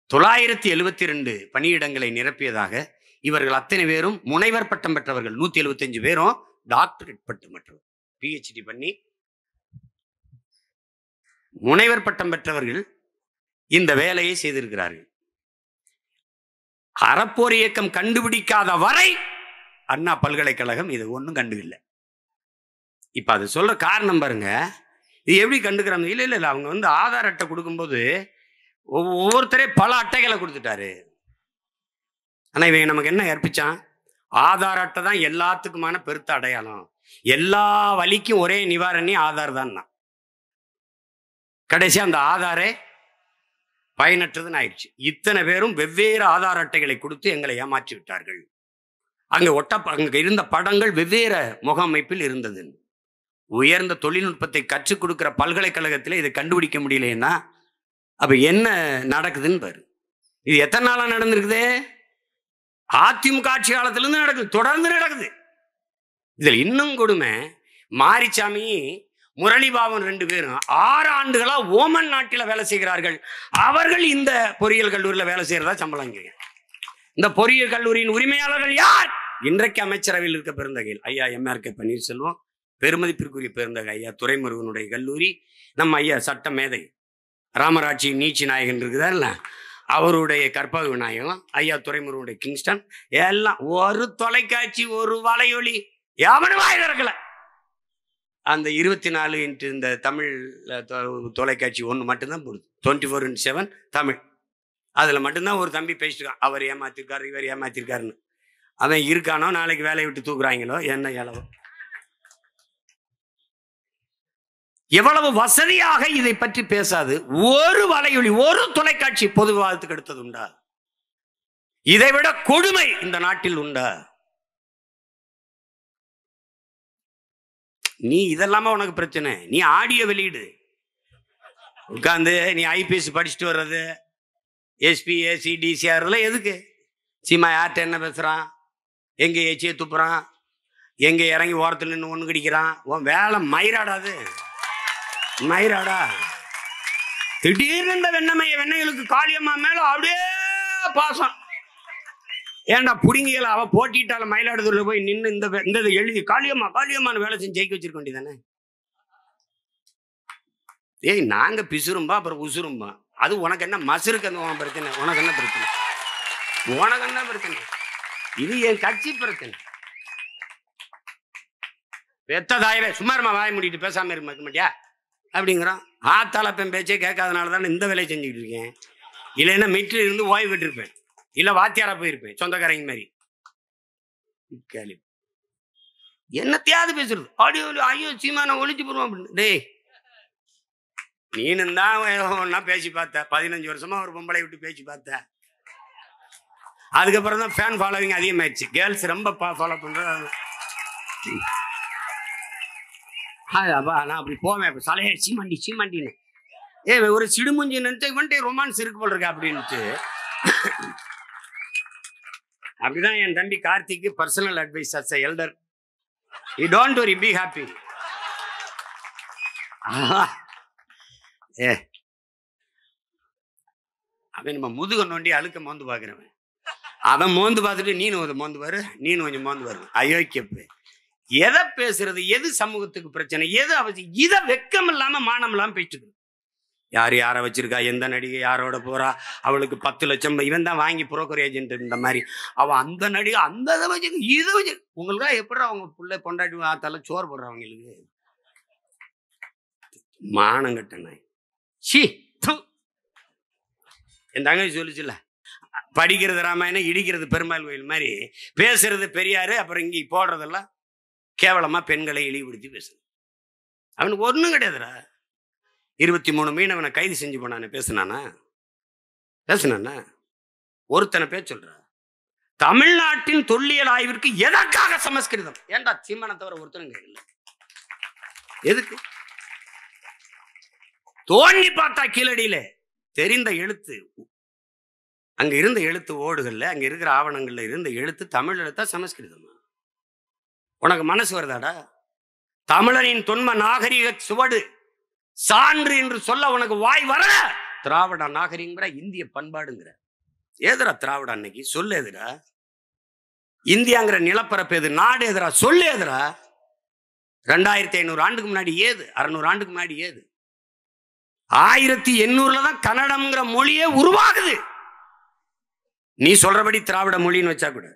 972 பணியிடங்களை நிரப்பியதாக, இவர்கள் அத்தனை பேரும் முனைவர் பட்டம் பெற்றவர்கள். 175 பேரும் டாக்டரேட் பட்டம் பெற்றவர்கள், PhD பண்ணி முனைவர் பட்டம் பெற்றவர்கள் இந்த வேலையை செய்திருக்கிறார்கள். அறப்போர் இயக்கம் கண்டுபிடிக்காத வரை அண்ணா பல்கலைக்கழகம் இது ஒன்றும் கண்டுகல. இப்ப அது சொல்ற காரணம் பாருங்க, இது எப்படி கண்டுக்கிறாங்க? இல்ல இல்ல இல்ல, அவங்க ஆதார் அட்டை கொடுக்கும்போது ஒவ்வொருத்தரே பல அட்டைகளை கொடுத்துட்டாரு. ஆனா இவங்க நமக்கு என்ன கற்பிச்சான்? ஆதார் அட்டை தான் எல்லாத்துக்குமான பெருத்த அடையாளம், எல்லா வலிக்கும் ஒரே நிவாரணி ஆதார் தான். கடைசி அந்த ஆதாரே பயனற்றதுன்னு ஆயிடுச்சு. இத்தனை பேரும் வெவ்வேறு ஆதார் அட்டைகளை கொடுத்து எங்களை ஏமாற்றி விட்டார்கள். அங்க இருந்த படங்கள் வெவ்வேறு முகமைப்பில் இருந்தது. உயர்ந்த தொழில்நுட்பத்தை கற்றுக் கொடுக்கிற பல்கலைக்கழகத்தில் இதை கண்டுபிடிக்க முடியலன்னா அப்ப என்ன நடக்குதுன்னு பாரு. இது எத்தனை நாளா நடந்திருக்குது? அதிமுக ஆட்சி காலத்திலிருந்து நடக்குது, தொடர்ந்து நடக்குது. இதில் இன்னும் கொடுமை, மாரிசாமி முரளிபாபன் 2 பேரும் 6 ஆண்டுகளா ஓமன் நாட்டில் வேலை செய்கிறார்கள். அவர்கள் இந்த பொறியியல் கல்லூரியில் வேலை செய்யறதா சம்பளம். இந்த பொறியியல் கல்லூரியின் உரிமையாளர்கள் யார்? இன்றைக்கு அமைச்சரவையில் இருக்க பெருந்தகையில் ஐயா MRK பன்னீர்செல்வம், பெருமதிப்பிற்குரிய பெருந்தகை ஐயா துரைமுருகனுடைய கல்லூரி, நம்ம ஐயா சட்ட மேதை ராமராட்சி நீச்சி நாயகன் இருக்குதார்ல, அவருடைய கற்பக விநாயகம், ஐயா துரைமுருகனுடைய கிங்ஸ்டன், எல்லாம் ஒரு தொலைக்காட்சி, ஒரு வலையொலி எவனும் வாய் திறக்கல. அந்த 24 இந்த தமிழ் தொலைக்காட்சி ஒன்று மட்டும்தான் போடுது, 24x7 தமிழ். அதுல மட்டும்தான் ஒரு தம்பி பேசிட்டு, அவர் ஏமாத்திருக்காரு, இவர் ஏமாத்திருக்காருன்னு. அவன் இருக்கானோ நாளைக்கு வேலையை விட்டு தூக்குறாங்களோ என்ன இளவோ. எவ்வளவு வசதியாக இதை பற்றி பேசாது ஒரு வலையொலி, ஒரு தொலைக்காட்சி பொது விவாதத்துக்கு எடுத்தது உண்டா? இதைவிட கொடுமை இந்த நாட்டில் உண்டா? நீ இதெல்லாம உனக்கு பிரச்சனை? நீ ஆடியோ வெளியிடு, உட்காந்து நீ IPS படிச்சுட்டு வர்றது, SP AC DCR எதுக்கு? சீமா யார்கிட்ட என்ன பேசுறான், எங்க ஏச்சியை துப்புறான், எங்க இறங்கி ஓரத்தில் நின்று ஒண்ணு கடிக்கிறான், உன் வேலை மயிராடாது, மயிராடா. திடீர்னு இந்த வெண்ணைகளுக்கு காளியம்மா மேல அப்படியே பாசம். ஏன்டா புடிங்கில அவ போட்டிட்டால மயிலாடுதுறையில போய் நின்று இந்த எழுதி காளியம்மா காளியம்மான்னு வேலை செஞ்சு ஜெயிக்க வச்சிருக்க வேண்டியதானே? ஏய் நாங்க பிசுரும்பா அப்புறம் உசுரும்பா, அது உனக்கு என்ன மசுருக்கு அந்த பிரச்சனை? உனக்கு என்ன பிரச்சனை? உனக்கு என்ன பிரச்சனை? இது என் கட்சி பிரச்சனை. பெத்ததாயவே சும்மாருமா வாய முடிட்டு பேசாம இருக்க மாட்டியா அப்படிங்கிறான். ஆத்தாளப்பன் பேச்சே கேட்காதனால தானே இந்த வேலையை செஞ்சுக்கிட்டு இருக்கேன். இல்லைன்னா மீட்டர் இருந்து ஓய்வு விட்டுருப்பேன், இல்ல வாத்தியாரா போயிருப்பேன் சொந்தக்காரங்க மாதிரி. கேள்வி என்னத்தையாவது பேசுறது, ஆடியோ ஐயோ சீமான ஒழிச்சு போடுவோம் அப்படின்னு. டேய் நீனும் தான் ஒன்னா பேசி பார்த்த, 15 வருஷமா ஒரு பொம்பளை விட்டு பேசி பார்த்த. அதுக்கப்புறம் தான் ஃபேன் ஃபாலோவிங் அதிகமாயிடுச்சு, கேர்ள்ஸ் ரொம்ப ஃபாலோ பண்றது. அப்பா நான் அப்படி போவேன் சலையே சீமாண்டி சீமாண்டின்னு. ஒரு சிடுமுஞ்சி நினைச்சு ரொமான்ஸ் இருக்கு போல் இருக்கா அப்படின்ட்டு. அப்படிதான் என் தம்பி கார்த்திக்கு personal advice as elder, you don't worry, be happy. அவன் நம்ம முதுக நோண்டி அழுக்க மோந்து பாக்குறவன், அவன் மோந்து பார்த்துட்டு நீனு கொஞ்சம் மோந்து பாரு, நீனு கொஞ்சம் மோந்து பாரு. அயோக்கியப்பு எதை பேசுறது, எது சமூகத்துக்கு பிரச்சனை, எது அவசியம், இதை வெக்கம் இல்லாம மானம் இல்லாம பேசிட்டு யார் யாரை வச்சிருக்கா, எந்த நடிகை யாரோட போறா, அவளுக்கு 10 லட்சம் இவன் தான் வாங்கி புரோக்கர் ஏஜென்ட் இந்த மாதிரி, அவன் அந்த நடிகை அந்த இதை வச்சு இதை வச்சு உங்களுக்கா எப்படி அவங்க பிள்ளை கொண்டாடி தலை சோறு போடுறவங்களுக்கு மானம் கட்ட நாய். ஷி என் தங்கச்சி சொல்லிச்சுல, படிக்கிறது ராமாயணம், இடிக்கிறது பெருமாள் கோயில் மாதிரி, பேசுறது பெரியாரு, அப்புறம் இங்கே போடுறதெல்லாம் கேவலமா பெண்களை இழிவுபடுத்தி பேசுறது. அவனுக்கு ஒன்றும் கிடையாதுடா. 23 மீனவனை கைது செஞ்சு போனானே, பேசுனானா? ஒருத்தனை பேர் சொல்ற. தமிழ்நாட்டின் தொல்லியல் ஆய்விற்கு எதற்காக சமஸ்கிருதம்? ஏன்டா சீமான தவிர ஒருத்தனுங்க இல்லை, எதுக்கு? தோண்டி பார்த்தா கீழடியில தெரிந்த எழுத்து, அங்க இருந்த எழுத்து ஓடுகள்ல, அங்க இருக்கிற ஆவணங்கள்ல இருந்த எழுத்து தமிழ் எழுத்தா சமஸ்கிருதமா? உனக்கு மனசு வருதாடா? தமிழனின் தொன்ம நாகரிக சுவடு சான்று என்று சொல்ல உனக்கு வாய் வர? திராவிட நாகரிகங்கிற, இந்திய பண்பாடுங்கிற. ஏதுரா திராவிட? அன்னைக்கு சொல்லு எதுரா? இந்தியாங்கிற நிலப்பரப்பு எது? நாடு எதுரா? சொல்லு எதுரா? 2500 ஆண்டுக்கு முன்னாடி ஏது? 600 ஆண்டுக்கு முன்னாடி ஏது? 1800 தான் கன்னடம்ங்கிற மொழியே உருவாகுது. நீ சொல்றபடி திராவிட மொழின்னு வச்சா கூட.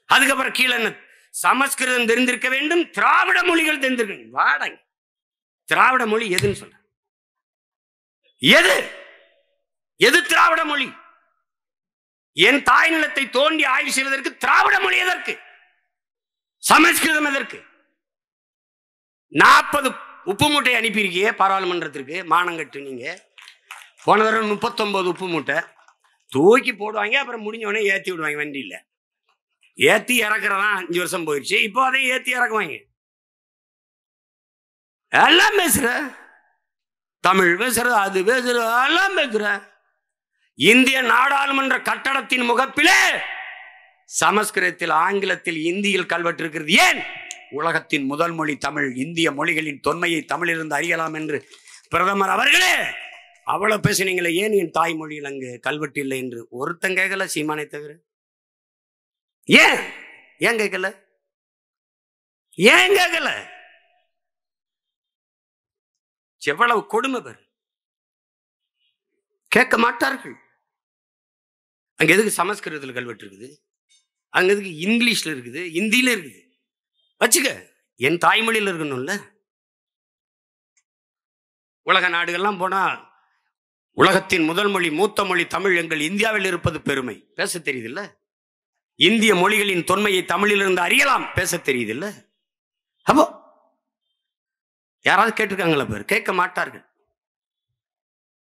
அதுக்கப்புறம் கீழே என்ன? சமஸ்கிருதம் தெரிந்திருக்க வேண்டும், திராவிட மொழிகள் தெரிந்திருக்க. வாடங்க, திராவிட மொழி எதுன்னு சொல்ற? எது எது திராவிட மொழி? என் தாய் நிலத்தை தோண்டி ஆய்வு செய்வதற்கு திராவிட மொழி எதற்கு? சமஸ்கிருதம் எதற்கு? 40 உப்பு மூட்டை அனுப்பியிருக்கிய பாராளுமன்றத்திற்கு, மானங்கட்டு. நீங்க போன தடவை 39 உப்பு மூட்டை தூக்கி போடுவாங்க, அப்புறம் முடிஞ்சவனே ஏத்தி விடுவாங்க. வண்டியில ஏத்தி இறக்குறதா 5 வருஷம் போயிடுச்சு. இப்போ அதை ஏத்தி இறக்குவாங்க. எல்லாம் பேசுற, தமிழ் பேசுற, அது பேசுற, எல்லாம் பேசுற. இந்திய நாடாளுமன்ற கட்டடத்தின் முகப்பிலே சமஸ்கிருதத்தில், ஆங்கிலத்தில், இந்தியில் கல்வெட்டு இருக்கிறது. ஏன்? உலகத்தின் முதல் மொழி தமிழ். இந்திய மொழிகளின் தொன்மையை தமிழிலிருந்து அறியலாம் என்று பிரதமர் அவர்களே அவ்வளவு பேசினீங்களே, ஏன் என் தாய்மொழியில் அங்கு கல்வெட்டு இல்லை என்று ஒருத்தன் கேட்கல, சீமானை தவிர. ஏன் ஏன் கேட்கல? ஏன் கேட்கல? எவ்வளவு கொடுமை பேர். கேட்க மாட்டார்கள். அங்க எதுக்கு சமஸ்கிருதத்தில் கல்வெட்டு இருக்குது? அங்க எதுக்கு இங்கிலீஷ்ல இருக்குது, இந்தியில இருக்குது? வச்சுக்க, என் தாய்மொழியில் இருக்கணும்ல. உலக நாடுகள்லாம் போனா உலகத்தின் முதல் மொழி, மூத்த மொழி தமிழ், எங்கள் இந்தியாவில் இருப்பது பெருமை. பேச தெரியுதுல்ல? இந்திய மொழிகளின் தொன்மையை தமிழிலிருந்து அறியலாம், பேச தெரியுதுல்ல? அப்போ யாராவது கேட்டிருக்காங்களா? பேர் கேட்க மாட்டார்கள்.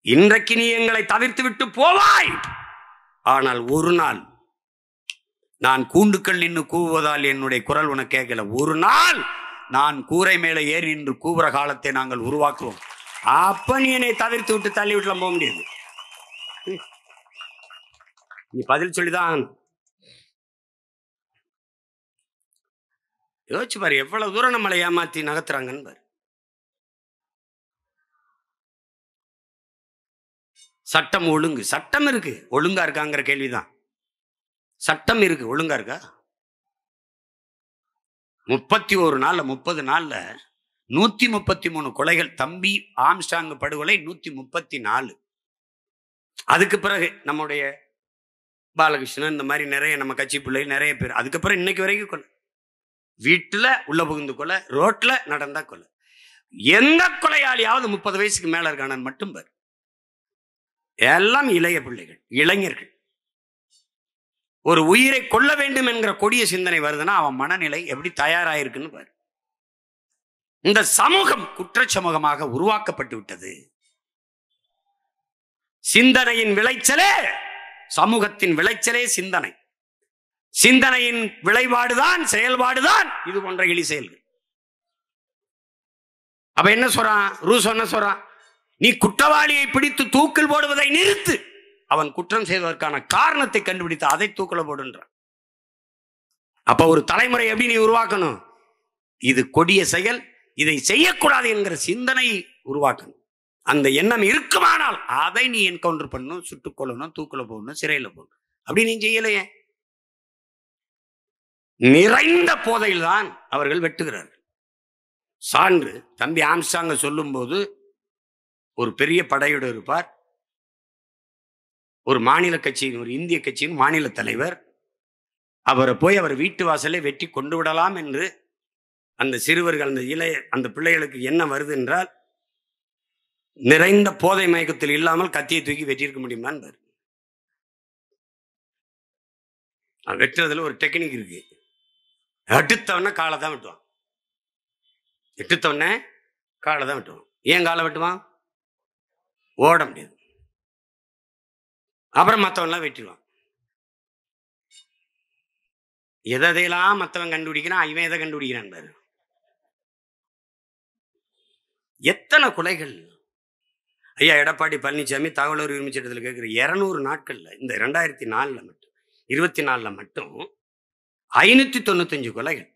இன்றைக்கு நீ எங்களை தவிர்த்து விட்டு போவாய், ஆனால் ஒரு நாள் நான் கூண்டுக்கள் நின்று கூவுவதால் என்னுடைய குரல் உனக்கு கேட்கல. ஒரு நாள் நான் கூரை மேலே ஏறி நின்று கூவுற காலத்தை நாங்கள் உருவாக்குவோம். அப்ப நீ என்னை தவிர்த்து விட்டு தள்ளி விட்டுலாம் போக முடியாது. நீ பதில் சொல்லிதான் யோசிச்சு பாரு, எவ்வளவு தூரம் நம்மளை ஏமாத்தி நகர்த்துறாங்கன்னு பாரு. சட்டம் ஒழுங்கு, சட்டம் இருக்கு, ஒழுங்கா இருக்காங்கிற கேள்விதான். சட்டம் இருக்கு, ஒழுங்கா இருக்கா? 31 நாள்ல 30 நாள்ல 133 கொலைகள். தம்பி ஆம்ஸ்டாங் படுகொலை 134. அதுக்கு பிறகு நம்முடைய பாலகிருஷ்ணன், இந்த மாதிரி நிறைய நம்ம கட்சி பிள்ளை நிறைய பேர். அதுக்கப்புறம் இன்னைக்கு வரைக்கும் கொலை. வீட்டுல உள்ள புகுந்து கொலை, ரோட்ல நடந்தா கொலை. எந்த கொலையாளியாவது 30 வயசுக்கு மேல இருக்கானு மட்டும் பாரு. எல்லாம் இளைய பிள்ளைகள், இளைஞர்கள். ஒரு உயிரை கொல்ல வேண்டும் என்கிற கொடிய சிந்தனை வருதுன்னா அவன் மனநிலை எப்படி தயாராயிருக்குன்னு பாரு. இந்த சமூகம் குற்ற சமூகமாக உருவாக்கப்பட்டு விட்டது. சிந்தனையின் விளைச்சலே, சமூகத்தின் விளைச்சலே சிந்தனை. சிந்தனையின் விளைபாடுதான் செயல்பாடுதான் இது போன்ற இழி செயல்கள். அப்ப என்ன சொல்றான் ரூசோ? என்ன சொல்றான்? நீ குற்றவாளியை பிடித்து தூக்கில் போடுவதை நிறுத்து, அவன் குற்றம் செய்வதற்கான காரணத்தை கண்டுபிடித்து அதை தூக்கில போடுன்றான். அப்ப ஒரு தலைமுறை எப்படி நீ உருவாக்கணும்? இது கொடிய செயல், இதை செய்யக்கூடாது என்கிற சிந்தனை உருவாக்கணும். அந்த எண்ணம் இருக்குமானால் அதை நீ என்கவுண்டர் பண்ணணும், சுட்டுக் கொள்ளணும், தூக்கில போடணும், சிறையில போடணும். அப்படி நீ செய்யலையே. நிறைந்த போதையில் தான் அவர்கள் வெட்டுகிறார்கள். சான்று தம்பி ஆம்ஸ்டாங்க சொல்லும் போது ஒரு பெரிய படையோடு இருப்பார். ஒரு மாநில கட்சியின், ஒரு இந்திய கட்சியின் மாநில தலைவர். அவரை போய் அவர் வீட்டு வாசலை வெட்டி கொண்டு விடலாம் என்று அந்த சிறுவர்கள், அந்த பிள்ளைகளுக்கு என்ன வருது என்றால், நிறைந்த போதை மயக்கத்தில் இல்லாமல் கத்தியை தூக்கி வெட்டியிருக்க முடியுமான்னு. வெட்டுறதுல ஒரு டெக்னிக் இருக்கு. எடுத்தவன காலை தான் வெட்டுவான். எடுத்தவன காலை தான் வெட்டுவான். ஏன் காலை வெட்டுவான்? ஓட முடியாது. அப்புறம் மற்றவன்லாம் வெட்டிடுவான். எதையெல்லாம் மற்றவன் கண்டுபிடிக்கிறான், இவன் எதை கண்டுபிடிக்கிறான் பாரு. எத்தனை கொலைகள்! ஐயா எடப்பாடி பழனிசாமி தகவல் உரிமை சட்டத்தில் கேட்குற 200 நாட்கள்ல இந்த 2004 மட்டும் 24 மட்டும் 595 கொலைகள்.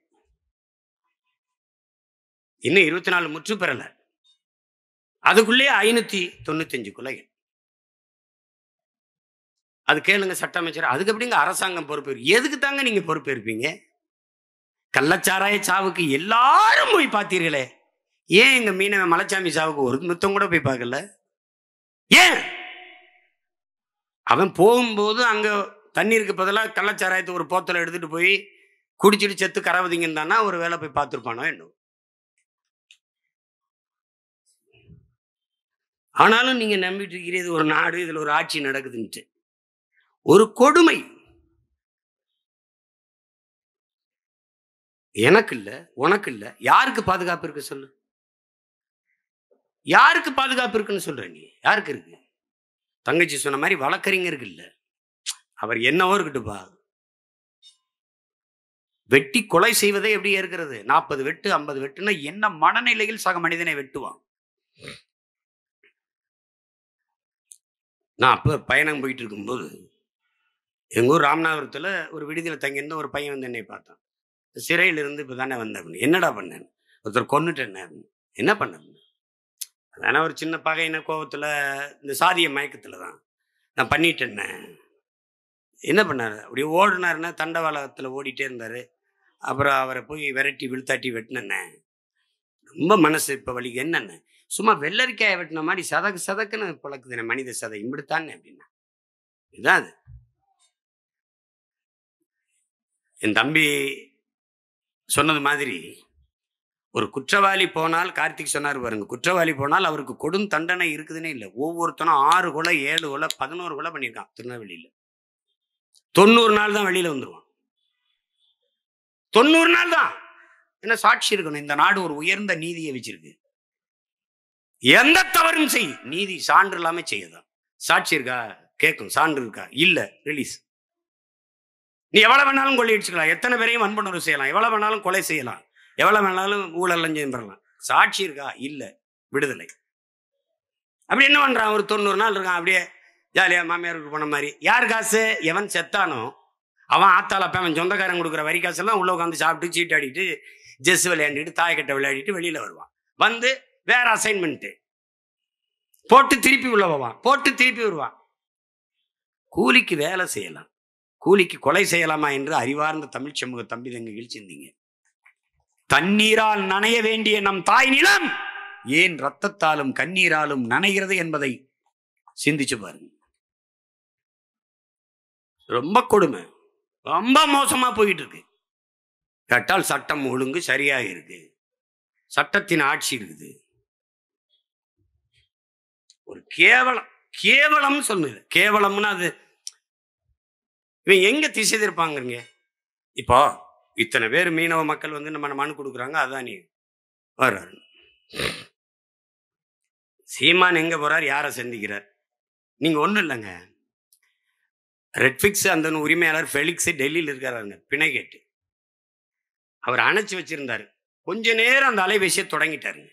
இன்னும் 24 முற்று பெறல, அதுக்குள்ளே 595 கொலைகள். அது கேளுங்க சட்ட அமைச்சர். அதுக்கு எப்படிங்க அரசாங்கம் பொறுப்பு? எதுக்கு தாங்க நீங்க பொறுப்பு இருப்பீங்க? கள்ளச்சாராய சாவுக்கு எல்லாரும் போய் பார்த்தீர்களே, ஏன் எங்க மீனவ மலைச்சாமி சாவுக்கு ஒரு முத்தம் கூட போய் பார்க்கல? ஏன்? அவன் போகும்போது அங்க தண்ணீருக்கு பதிலாக கள்ளச்சாராயத்தை ஒரு போத்தலை எடுத்துட்டு போய் குடிச்சிட்டு செத்து கரவதிங்கன்னு தானா ஒரு வேலை போய் பார்த்துருப்பானோ என்ன? ஆனாலும் நீங்க நம்பிட்டு இருக்கிறது ஒரு நாடு, இதுல ஒரு ஆட்சி நடக்குதுன்ட்டு. ஒரு கொடுமை. எனக்கு இல்ல, உனக்கு இல்ல, யாருக்கு பாதுகாப்பு இருக்கு சொல்லு? யாருக்கு பாதுகாப்பு இருக்குன்னு சொல்ற நீ? யாருக்கு இருக்கு? தங்கச்சி சொன்ன மாதிரி வழக்கறிஞருக்கு இல்ல. அவர் என்னவோ இருக்கட்டுப்பா, வெட்டி கொலை செய்வதை எப்படி ஏற்கிறது? 40 வெட்டு 50 வெட்டுன்னா என்ன மனநிலையில் சக மனிதனை வெட்டுவான்? நான் அப்ப பயணம் போயிட்டு இருக்கும்போது எங்க ஊர் ராமநாதபுரத்துல ஒரு விடுதியில் தங்கியிருந்த ஒரு பையன் வந்து என்னை பார்த்தான். சிறையில இருந்து இப்ப தானே வந்தேன். என்னடா பண்ணேன்? ஒருத்தர் கொன்னுட்டேன். என்ன பண்ண? அதான ஒரு சின்ன பகையின கோபத்துல, இந்த சாதிய மயக்கத்துல தான் நான் பண்ணிட்டேன். என்ன பண்ணாரு? அப்படியே ஓடுனாருன்னா தண்டவாளத்துல ஓடிட்டே இருந்தாரு. அப்புறம் அவரை போய் விரட்டி விழுத்தாட்டி வெட்டினேன். ரொம்ப மனசு இப்ப வலி. என்னென்ன சும்மா வெள்ளரிக்காயை வெட்டின மாதிரி சதக்கு சதக்குன்னு பழக்குதுனே மனித சதை, இப்படித்தானே அப்படின்னா. இதுதான் அது. என் தம்பி சொன்னது மாதிரி ஒரு குற்றவாளி போனால், கார்த்திக் சொன்னார் பாருங்க, குற்றவாளி போனால் அவருக்கு கொடும் தண்டனை இருக்குதுன்னே இல்லை. ஒவ்வொருத்தனும் 6 கொலை 7 கொலை 11 கொலை பண்ணியிருக்கான் திருநெல்வேலியில. 90 நாள் தான் வெளியில வந்துருவான். 90 நாள் தான். என்ன சாட்சி இருக்கணும்? இந்த நாடு ஒரு உயர்ந்த நீதியை வச்சிருக்கு. எந்த தவறும் செய், நீதி சான்று இல்லாம செய்யதான். சாட்சி இருக்கா கேட்கும், சான்று இருக்கா இல்ல ரிலீஸ். நீ எவ்வளவு வேணாலும் கொள்ளையடிச்சுக்கலாம், எத்தனை பேரையும் வன்புணர்வு செய்யலாம், எவ்வளவு வேணாலும் கொலை செய்யலாம், எவ்வளவு வேணாலும் ஊழல் லஞ்சம் பெறலாம். சாட்சி இருக்கா இல்ல விடுதலை. அப்படி என்ன பண்றான்? ஒரு 90 நாள் இருக்கான் அப்படியே ஜாலியா மாமியாருக்கு போன மாதிரி. யார் காசு? எவன் செத்தானோ அவன் ஆத்தாளப்ப அவன் சொந்தக்காரன் கொடுக்குற வரி காசெல்லாம் உள்ள உட்காந்து சாப்பிட்டு சீட்டாடிட்டு ஜெஸ் விளையாடிட்டு தாயக்கட்டை விளையாடிட்டு வெளியில வருவான். வந்து வேற அசைன்மெண்ட் போட்டு திருப்பி உள்ள போவான், போட்டு திருப்பி வருவான். கூலிக்கு வேலை செய்யலாம், கூலிக்கு கொலை செய்யலாமா என்று அறிவார்ந்த தமிழ் சமூக தம்பி தங்கைகள் சிந்திங்க. தண்ணீரால் நனைய வேண்டிய நம் தாய் நிலம் ஏன் ரத்தத்தாலும் கண்ணீராலும் நனைகிறது என்பதை சிந்திச்சு பாருங்க. ரொம்ப கொடுமை, ரொம்ப மோசமா போயிட்டு இருக்கு. கேட்டால் சட்டம் ஒழுங்கு சரியாக இருக்கு, சட்டத்தின் ஆட்சி இருக்குது. ஒரு கேவலம், கேவலம் சொன்னது. கேவலம்னா அது இவன் எங்க திசை திருப்பாங்க? இப்போ இத்தனை பேர் மீனவ மக்கள் வந்து நம்ம மனு கொடுக்குறாங்க. அதான் நீ வர்றாரு. சீமான் எங்க போறார்? யாரை சந்திக்கிறார்? நீங்க ஒண்ணும் இல்லைங்க. ரெட்ஃபிக்ஸ் அந்த உரிமையாளர் ஃபெலிக்ஸ் டெல்லியில் இருக்காருங்க, பிணை கேட்டு. அவர் அணைச்சு வச்சிருந்தாரு. கொஞ்ச நேரம் அந்த அலைபேசியை தொடங்கிட்டாருங்க.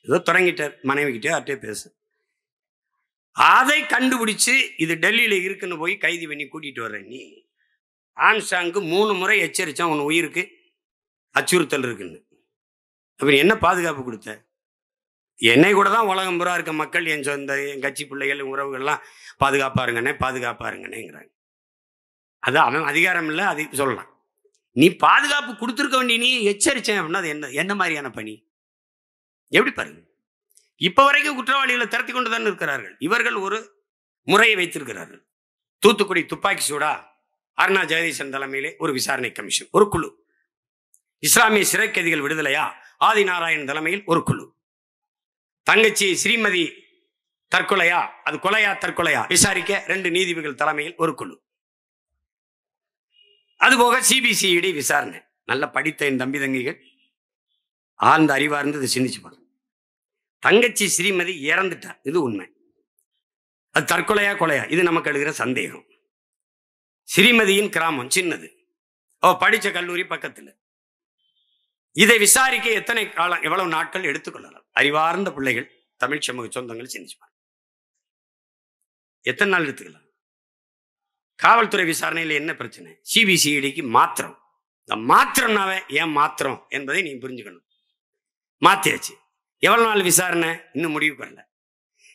ஏதோ தொடங்கிட்டார், மனைவி கிட்டே அட்டே பேச. அதை கண்டுபிடிச்சு இது டெல்லியில இருக்குன்னு போய் கைது பண்ணி கூட்டிட்டு வர்ற நீ. ஆம்ஸ்ட்ராங்க்கு 3 முறை எச்சரிச்சான் உன் உயிருக்கு அச்சுறுத்தல் இருக்குன்னு. அப்ப என்ன பாதுகாப்பு கொடுத்த? என்னை கூட தான் உலகம் பூரா இருக்க மக்கள், என் சொந்த என் கட்சி பிள்ளைகள் உறவுகள்லாம் பாதுகாப்பாருங்கண்ணே பாதுகாப்பாருங்கண்ணேங்கிறாங்க. அது அவன் அதிகாரம் இல்லை, அதை சொல்லலாம். நீ பாதுகாப்பு கொடுத்துருக்க வேண்டிய நீ எச்சரிச்சேன் அப்படின்னா அது என்ன என்ன மாதிரியான பணி? எப்படி பாருங்க. இப்ப வரைக்கும் குற்றவாளிகளை திரட்டி கொண்டு தான் இருக்கிறார்கள். இவர்கள் ஒரு முறையை வைத்திருக்கிறார்கள். தூத்துக்குடி துப்பாக்கி சூடா அருணா ஜெகதீசன் தலைமையிலே ஒரு விசாரணை கமிஷன், ஒரு குழு. இஸ்லாமிய சிறை கைதிகள் விடுதலையா ஆதிநாராயணன் தலைமையில் ஒரு குழு. தங்கச்சி ஸ்ரீமதி தற்கொலையா, அது கொலையா தற்கொலையா விசாரிக்க 2 நீதிபதிகள் தலைமையில் ஒரு குழு. அதுபோக சிபிசிஐடி விசாரணை. நல்ல படித்த என் தம்பி தங்கிகள் ஆழ்ந்த அறிவார்ந்து சிந்திச்சு பாருங்க. தங்கச்சி ஸ்ரீமதி இறந்துட்டா, இது உண்மை. அது தற்கொலையா கொலையா இது நமக்கு எழுகிற சந்தேகம். ஸ்ரீமதியின் கிராமம் சின்னது, அவ படிச்ச கல்லூரி பக்கத்துல. இதை விசாரிக்க எத்தனை காலம், எவ்வளவு நாட்கள் எடுத்துக்கொள்ளலாம்? அறிவார்ந்த பிள்ளைகள் தமிழ் சமூக சொந்தங்கள் சிந்திச்சு பாருங்க. எத்தனை நாள் எடுத்துக்கலாம்? காவல்துறை விசாரணையில் என்ன பிரச்சனை? சிபிசிஐடிக்கு மாத்திரம். இந்த மாத்திரம்னாவே ஏன் மாத்திரம் என்பதை நீ புரிஞ்சுக்கணும். மாத்தியாச்சு. எவ்வளவு நாள் விசாரணை? இன்னும் முடிவுக்கு வரல.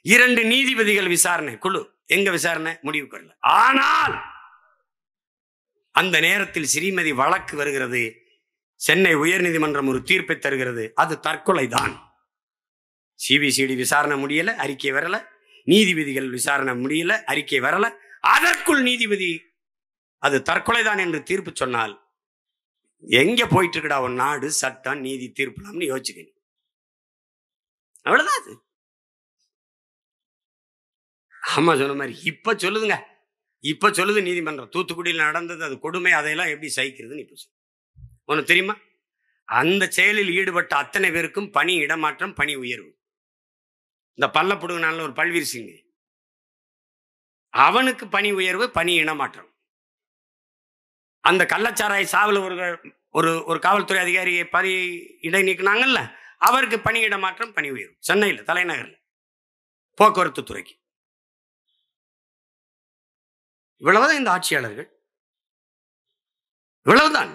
2 நீதிபதிகள் விசாரணை குழு, எங்க விசாரணை? முடிவுக்கு வரல. ஆனால் அந்த நேரத்தில் ஸ்ரீமதி வழக்கு வருகிறது. சென்னை உயர்நீதிமன்றம் ஒரு தீர்ப்பை தருகிறது. அது தற்கொலை தான். சிபிசிஐடி விசாரணை முடியல, அறிக்கை வரல. நீதிபதிகள் விசாரணை முடியல, அறிக்கை வரல. அதற்குள் நீதிபதி அது தற்கொலை தான் என்று தீர்ப்பு சொன்னால் எங்க போயிட்டு இருக்கடா ஒரு நாடு, சட்டம், நீதி, தீர்ப்புலாம்னு யோசிச்சுக்கணும். அவ்வளவுதான் அது. ஆமா, சொன்ன மாதிரி இப்ப சொல்லுதுங்க. இப்ப சொல்லுது நீதிமன்றம், தூத்துக்குடியில் நடந்தது அது கொடுமை, அதையெல்லாம் எப்படி சகிக்கிறதுன்னு இப்ப சொல்லு. உனக்கு தெரியுமா? அந்த செயலில் ஈடுபட்ட அத்தனை பேருக்கும் பணி இடமாற்றம், பணி உயர்வு. இந்த பல்லப்புடுங்கனால ஒரு பல்வீர் சிங், அவனுக்கு பணி உயர்வு, பணி இடமாற்றம். அந்த கள்ளச்சாராய் சாவில் ஒரு காவல்துறை அதிகாரியை பணி இடை நீக்கினாங்கல்ல, அவருக்கு பணி இடமாற்றம், பணி உயர்வு. சென்னையில் தலைநகரில் போக்குவரத்து துறைக்கு. இவ்வளவுதான் இந்த ஆட்சியாளர்கள், இவ்வளவுதான்.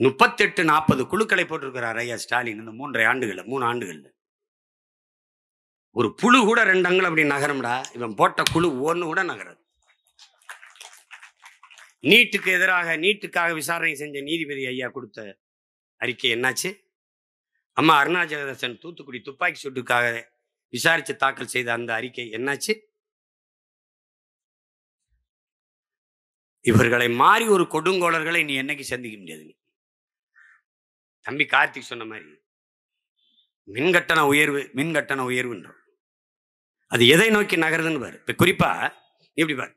38-40 குழுக்களை போட்டிருக்கிறார் ஐயா ஸ்டாலின் இந்த 3 ஆண்டுகள்ல. ஒரு புழு கூட 2 அங்குலம் அப்படி நகரம்டா. இவன் போட்ட குழு ஒன்று கூட நகராது. நீட்டுக்கு எதிராக, நீட்டுக்காக விசாரணை செஞ்ச நீதிபதி ஐயா கொடுத்த அறிக்கை என்னாச்சு? அம்மா அருணா ஜெகதீசன் தூத்துக்குடி துப்பாக்கி சூட்டுக்காக விசாரித்து தாக்கல் செய்த அந்த அறிக்கை என்னாச்சு? இவர்களை மாறி ஒரு கொடுங்கோளர்களை நீ என்னைக்கு சந்திக்க முடியாது. தம்பி கார்த்திக் சொன்ன மாதிரி மின்கட்டண உயர்வுன்றோம். அது எதை நோக்கி நகருதுன்னு பாரு. இப்ப குறிப்பா இப்படி பாரு,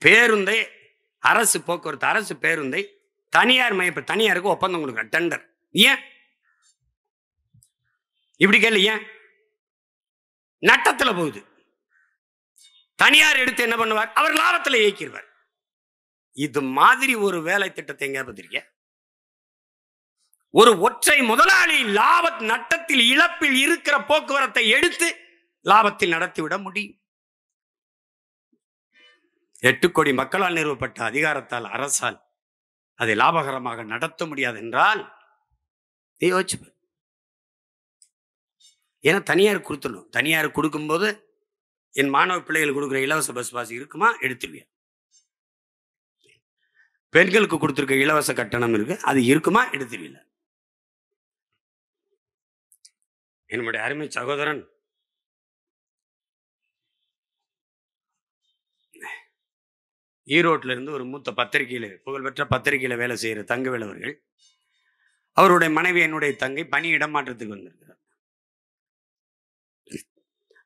பேருந்தை அரசு போக்குவரத்து, அரசு பேருந்தை தனியார் தனியாருக்கு ஒப்பந்தம் கொடுக்குற டெண்டர். ஏன் இப்படி கேள்வி? ஏன் நட்டத்துல போகுது? தனியார் எடுத்து என்ன பண்ணுவார்? அவர் லாபத்தில் இயக்கிடுவார். இது மாதிரி ஒரு வேலை திட்டத்தை எங்க பார்த்திருக்க? ஒரு ஒற்றை முதலாளி நட்டத்தில், இழப்பில் இருக்கிற போக்குவரத்தை எடுத்து லாபத்தில் நடத்திவிட முடியும். 8 கோடி மக்களால் நிறுவப்பட்ட அதிகாரத்தால், அரசால் அதை லாபகரமாக நடத்த முடியாது என்றால் யோசிச்சு. ஏன்னா தனியார் கொடுத்துடணும். தனியார் கொடுக்கும்போது என் மாணவ பிள்ளைகள் கொடுக்குற இலவச பஸ் பாஸ் இருக்குமா? எடுத்துருவியா? பெண்களுக்கு கொடுத்துருக்க இலவச கட்டணம் இருக்கு, அது இருக்குமா? எடுத்துருவில? என்னுடைய அருமை சகோதரன் ஈரோட்டில இருந்து ஒரு மூத்த பத்திரிகையில, புகழ்பெற்ற பத்திரிகையில வேலை செய்யற தங்கவேல் அவர்கள், அவருடைய மனைவி என்னுடைய தங்கை பணி இடமாற்றத்துக்கு வந்திருக்கிறார்.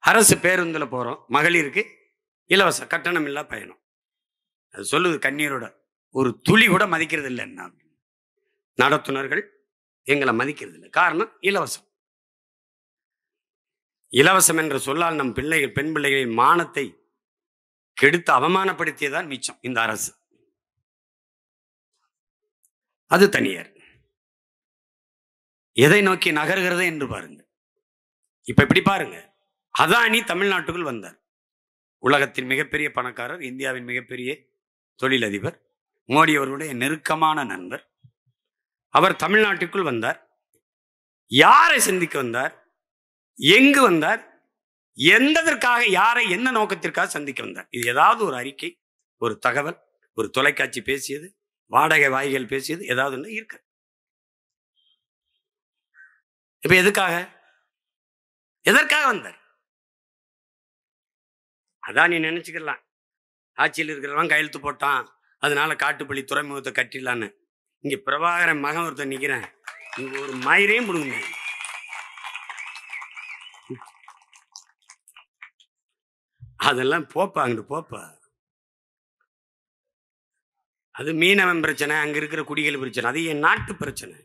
அரசு பேருந்துல போறோம், மகளிருக்கு இலவச கட்டணம் இல்லா பயணம். அது சொல்லுது கண்ணீரோட, ஒரு துளி கூட மதிக்கிறது இல்லைன்னா நடத்துனர்கள் எங்களை மதிக்கிறது இல்லை. காரணம் இலவசம். இலவசம் என்ற சொல்லால் நம் பிள்ளைகள், பெண் பிள்ளைகளின் மானத்தை கெடுத்து அவமானப்படுத்தியதான் மிச்சம் இந்த அரசு. அது தனியார். எதை நோக்கி நகர்கிறது என்று பாருங்க. இப்ப இப்படி பாருங்க, அதானி தமிழ்நாட்டுக்குள் வந்தார். உலகத்தின் மிகப்பெரிய பணக்காரர், இந்தியாவின் மிகப்பெரிய தொழிலதிபர், மோடி அவருடைய நெருக்கமான நண்பர். அவர் தமிழ்நாட்டுக்குள் வந்தார். யாரை சந்திக்க வந்தார்? எங்கு வந்தார்? எந்ததற்காக, யாரை, என்ன நோக்கத்திற்காக சந்திக்க வந்தார்? இது ஏதாவது ஒரு அறிக்கை, ஒரு தகவல், ஒரு தொலைக்காட்சி பேசியது, வாடகை வாய்கள் பேசியது, ஏதாவது இருக்கு? இப்ப எதற்காக வந்தார்? அதான் நீ நினைச்சுக்கலாம், ஆட்சியில் இருக்கிறவன் கையெழுத்து போட்டான், அதனால காட்டுப்பள்ளி துறைமுகத்தை கட்டிடலான்னு. இங்க பிரபாகரன் மகன் ஒருத்தர் நிக்கிறேன், இங்க ஒரு மயிரையும் பிடுங்க. அதெல்லாம் போப்பா, அங்கிட்டு போப்பா. அது மீனவன் பிரச்சனை, அங்க இருக்கிற குடிகள் பிரச்சனை. அது என் நாட்டு பிரச்சனை,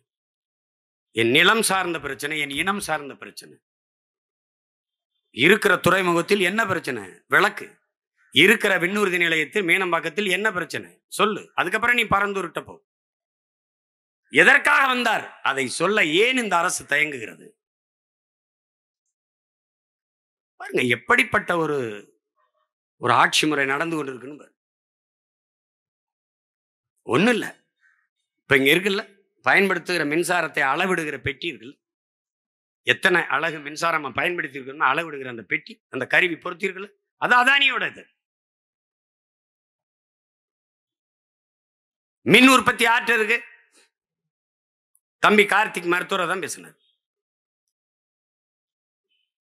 என் நிலம் சார்ந்த பிரச்சனை, என் இனம் சார்ந்த பிரச்சனை. இருக்கிற துறைமுகத்தில் என்ன பிரச்சனை? விளக்கு. இருக்கிற விண்ணூர்தி நிலையத்தில் மீனம்பாக்கத்தில் என்ன பிரச்சனை? சொல்லு. அதுக்கப்புறம் நீ பரந்தூர்கிட்ட போ. எதற்காக வந்தார் அதை சொல்ல ஏன் இந்த அரசு தயங்குகிறது? பாருங்க எப்படிப்பட்ட ஒரு ஆட்சி முறை நடந்து கொண்டிருக்குன்னு. ஒன்றும் இல்லை, இப்போ இங்கே இருக்குல்ல பயன்படுத்துகிற மின்சாரத்தை அளவிடுகிற பெட்டி இருக்குல்ல, எத்தனை அழகு மின்சாரம் பயன்படுத்தி இருக்கணும் அளவிடுகிற அந்த பெட்டி, அந்த கருவி பொருத்தி இருக்குல்ல, அது அதானியோட இது. மின் உற்பத்தி ஆற்று இருக்கு. தம்பி கார்த்திக் மருத்துவரை தான் பேசினார்.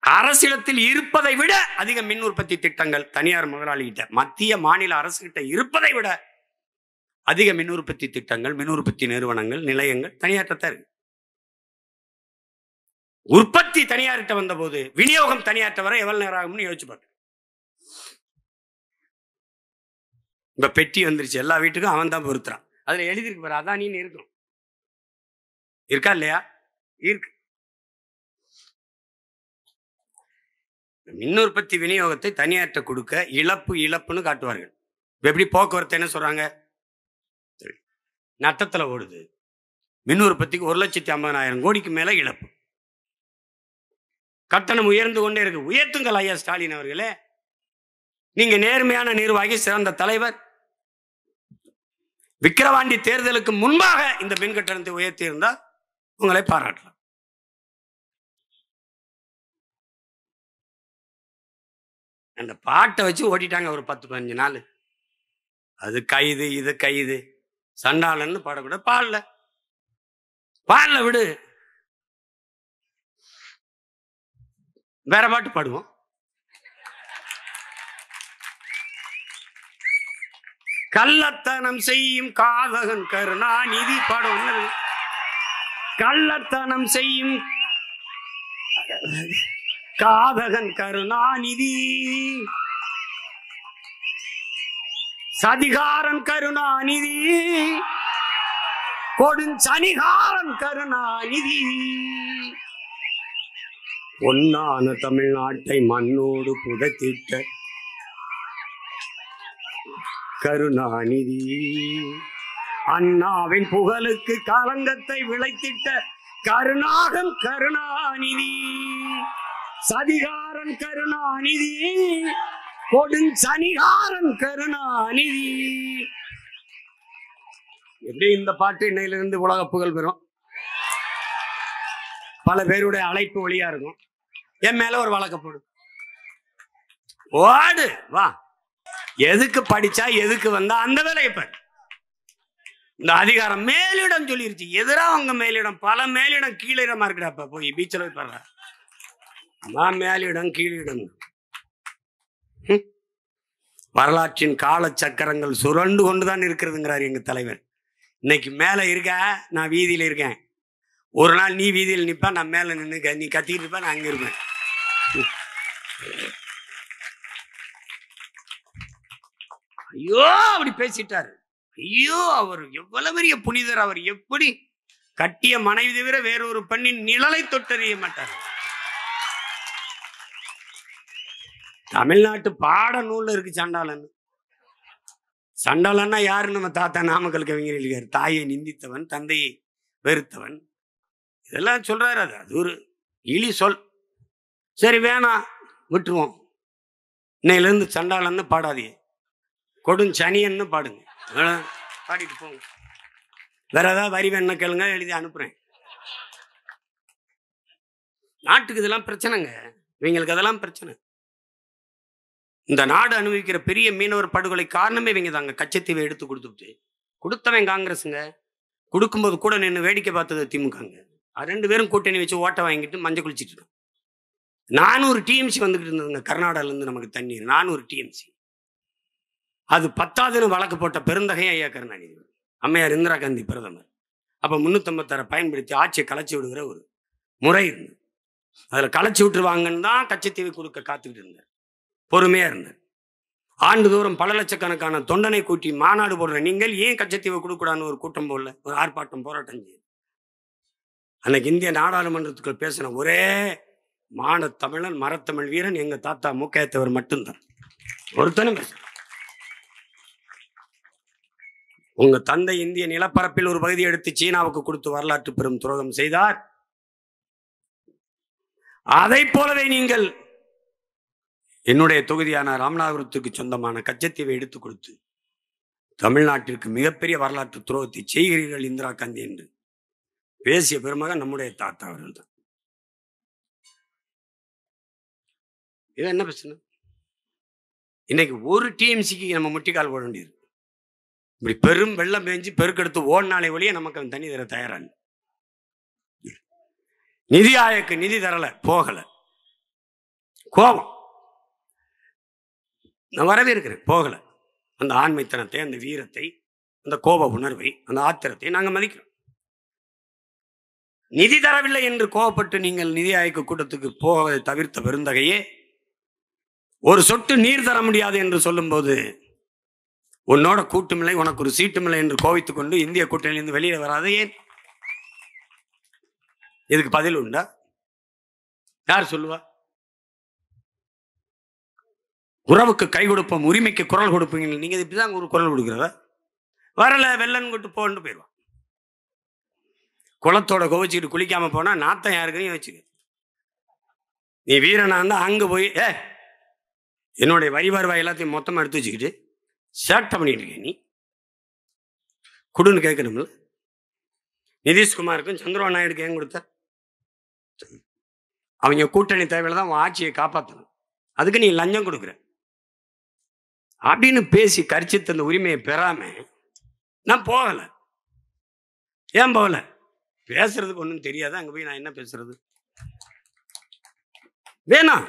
அரசிடத்தில் இருப்பதை விட அதிக மின் உற்பத்தி திட்டங்கள் தனியார் முதலாளிகிட்ட, மத்திய மாநில அரசு கிட்ட இருப்பதை விட அதிக மின் உற்பத்தி திட்டங்கள், மின் உற்பத்தி நிறுவனங்கள், நிலையங்கள் தனியார்ட்ட இருக்கு. உற்பத்தி தனியார்கிட்ட வந்த போது விநியோகம் தனியார்ட்ட வர எவ்வளவு நேரம் ஆகும்னு யோசிச்சு பாரு. இப்ப பெட்டி வந்துருச்சு, எல்லா வீட்டுக்கும் அவன் தான் பொறுத்துறான். அதுல எழுதிருக்கு பாரு, அதானின்னு இருக்கும். இருக்கா இல்லையா? இருக்கு. மின் உற்பத்தி விநியோகத்தை தனியார்ட்ட கொடுக்க இழப்புன்னு காட்டுவார்கள். எப்படி போக்குவரத்து என்ன சொல்றாங்க, நட்டத்துல ஓடுது, மின் உற்பத்திக்கு 1,50,000 கோடிக்கு மேல இழப்பு, கட்டணம் உயர்ந்து கொண்டே இருக்கு. உயர்த்துங்கள் ஐயா ஸ்டாலின் அவர்களே, நீங்க நேர்மையான நிர்வாகி, சிறந்த தலைவர். விக்கிரவாண்டி தேர்தலுக்கு முன்பாக இந்த மின் கட்டணத்தை உயர்த்தி இருந்தா உங்களை பாராட்டலாம். அந்த பாட்டை வச்சு ஓட்டிட்டாங்க ஒரு 10-15 நாள். அது கைது, இது கைது, சண்டாளன்னு பாடக்கூடாது. பாடல விடு, வேற பாட்டு பாடுவோம். கள்ளத்தனம் செய்யும் காதகன் கருணாநிதி பாடம். கள்ளத்தனம் செய்யும் காதகன் கருணாநிதி, சதிகாரன் கருணாநிதி, கொடுஞ்சனிகாரன் கருணாநிதி, பொன்னான தமிழ்நாட்டை மண்ணோடு புதைத்திட்ட கருணாநிதி, அண்ணாவின் புகழுக்கு களங்கத்தை விளைத்திட்ட கருணாகன் கருணாநிதி, சதிகாரன் கருணாநிதி, கொடுஞ்சனிகாரன் கருணாநிதி. எப்படி இந்த பாட்டு இன்னையிலிருந்து உலக புகழ் பெறும். பல பேருடைய அழைப்பு வழியா இருக்கும். என் மேல ஒரு வழக்க போடு, ஓடு வா. எதுக்கு படிச்சா எதுக்கு வந்தா அந்த வேலையை பாரு. இந்த அதிகாரம் மேலிடம் சொல்லிருச்சு, எதிரா அவங்க மேலிடம், பல மேலிடம் கீழிடமா இருக்குடாப்ப. போய் பீச்சில் போய் பாருங்க, மேலிடம் கீழிடம். வரலாற்றின் கால சக்கரங்கள் சுரண்டு கொண்டுதான் இருக்கிறதுங்கிறார் எங்க தலைவர். இன்னைக்கு மேல இருக்க, நான் வீதியில இருக்கேன். ஒரு நாள் நீ வீதியில் நிப்ப, நான் மேல நின்று நீ கத்திட்டு இருப்ப, நான் அங்க இருப்பேன். ஐயோ அப்படி பேசிட்டாரு. ஐயோ அவர் எவ்வளவு பெரிய புனிதர். அவர் எப்படி கட்டிய மனைவி தவிர வேறொரு பெண்ணின் நிழலை தொட்டறிய மாட்டார். தமிழ்நாட்டு பாட நூல்ல இருக்கு சண்டாளன். சண்டாளன்னா யாரு? நம்ம தாத்தா நாமக்கல் கவிஞர் இருக்காரு. தாயை நிந்தித்தவன், தந்தையை வெறுத்தவன், இதெல்லாம் சொல்றாரு. அது ஒரு இழி சொல். சரி வேணாம், விட்டுருவோம். இன்னையிலிருந்து சண்டாளன்னு பாடாதீங்க, கொடுஞ்சனியன்னு பாடுங்க. பாடிட்டு போங்க. வேற ஏதாவது வரி வேணா கேளுங்க, எழுதி அனுப்புறேன். நாட்டுக்கு இதெல்லாம் பிரச்சனைங்க, இவங்களுக்கு அதெல்லாம் பிரச்சனை. இந்த நாடு அனுபவிக்கிற பெரிய மீனவர் படுகொலை காரணமே இவங்க தாங்க. கச்சத்தீவை எடுத்து கொடுத்தவன் காங்கிரஸுங்க, கொடுக்கும்போது கூட நின்று வேடிக்கை பார்த்தது திமுகங்க. 2 பேரும் கூட்டணி வச்சு ஓட்டை வாங்கிட்டு மஞ்சள் குளிச்சுட்டு இருக்கோம். 400 டிஎம்சி வந்துகிட்டு இருந்ததுங்க கர்நாடகால இருந்து நமக்கு தண்ணீர். 400 டிஎம்சி. அது 10ஆவதுன்னு வழக்கு போட்ட பெருந்தகையா ஐயா கருணாநிதி, அம்மையார் இந்திரா காந்தி பிரதமர். அப்ப 356 பயன்படுத்தி ஆட்சியை கலைச்சி விடுகிற ஒரு முறை இருந்தது. அதுல கலைச்சி விட்டுருவாங்கன்னு தான் கச்சத்தீவை கொடுக்க காத்துக்கிட்டு இருந்தார். பொறுமையா இருந்தார். ஆண்டுதோறும் பல லட்சக்கணக்கான தொண்டனை கூட்டி மாநாடு போடுற நீங்கள் ஏன் கச்சத்தீவை கொடுக்கூடாதுன்னு ஒரு கூட்டம் போடல, ஒரு ஆர்ப்பாட்டம் போராட்டம் செய்யுது. அன்னைக்கு இந்திய நாடாளுமன்றத்துக்குள் பேசின ஒரே மான தமிழன், மரத்தமிழ் வீரன் எங்க தாத்தா மூக்கையத்தவர் மட்டும்தான். ஒருத்தனும் பேச. உங்க தந்தை இந்திய நிலப்பரப்பில் ஒரு பகுதி எடுத்து சீனாவுக்கு கொடுத்து வரலாற்று பெரும் துரோகம் செய்தார். அதை போலவே நீங்கள் என்னுடைய தொகுதியான ராமநாதபுரத்துக்கு சொந்தமான கச்சத்தீவை எடுத்துக் கொடுத்து தமிழ்நாட்டிற்கு மிகப்பெரிய வரலாற்று துரோகத்தை செய்கிறீர்கள் இந்திரா காந்தி என்று பேசிய பெருமகன் நம்முடைய தாத்தா அவர்கள் தான். இது என்ன பிரச்சனை? இன்னைக்கு ஒரு டிஎம்சிக்கு நம்ம முட்டிக்கால் போட வேண்டியது. இப்படி பெரும் வெள்ளம் பெஞ்சு பெருக்கெடுத்து ஓடினாலே வழியே நமக்கு அவன் தண்ணி தர தயாரான. நிதி ஆயோக்கு நிதி தரல, போகல, கோபம். நான் வரவேற்கிறேன், போகல. அந்த ஆண்மைத்தனத்தை, அந்த வீரத்தை, அந்த கோப உணர்வை, அந்த ஆத்திரத்தை நாங்கள் மதிக்கிறோம். நிதி தரவில்லை என்று கோபப்பட்டு நீங்கள் நிதி ஆயோக கூட்டத்துக்கு போவதை தவிர்த்த பெருந்தகையே, ஒரு சொட்டு நீர் தர முடியாது என்று சொல்லும் போது உன்னோட கூட்டுமில்லை, உனக்கு ஒரு சீட்டுமில்லை என்று கோவித்துக் கொண்டு இந்திய கூட்டணியிலிருந்து வெளியே வராது ஏன்? இதுக்கு பதில் உண்டா? யார் சொல்லுவா? உறவுக்கு கை கொடுப்போம், உரிமைக்கு குரல் கொடுப்பீங்க. நீங்க இப்படிதான் ஒரு குரல் கொடுக்கிறதா? வரல வெள்ளன்னு கொண்டு போன்னு போயிடுவான். குளத்தோட கோவிச்சுக்கிட்டு குளிக்காம போனா நாத்தம் யாருக்குன்னு வச்சுக்க. நீ வீரனா இருந்தா அங்க போய் என்னுடைய வரி வருவாய் எல்லாத்தையும் மொத்தமா எடுத்து வச்சுக்கிட்டு சேட்டை பண்ணிட்டு இருக்க. நீ குடுன்னு கேட்கணும்ல. நிதிஷ்குமாருக்கும் சந்திரபாபு நாயுடுக்கு ஏன் கொடுத்த? அவங்க கூட்டணி தேவையில்லை தான் ஆட்சியை காப்பாற்றணும், அதுக்கு நீ லஞ்சம் கொடுக்குற அப்படின்னு பேசி கரிச்சு தந்த உரிமையை பெறாம நான் போகல. ஏன் போகல? பேசுறதுக்கு ஒன்றும் தெரியாது. அங்கே போய் நான் என்ன பேசுறது? வேணாம்.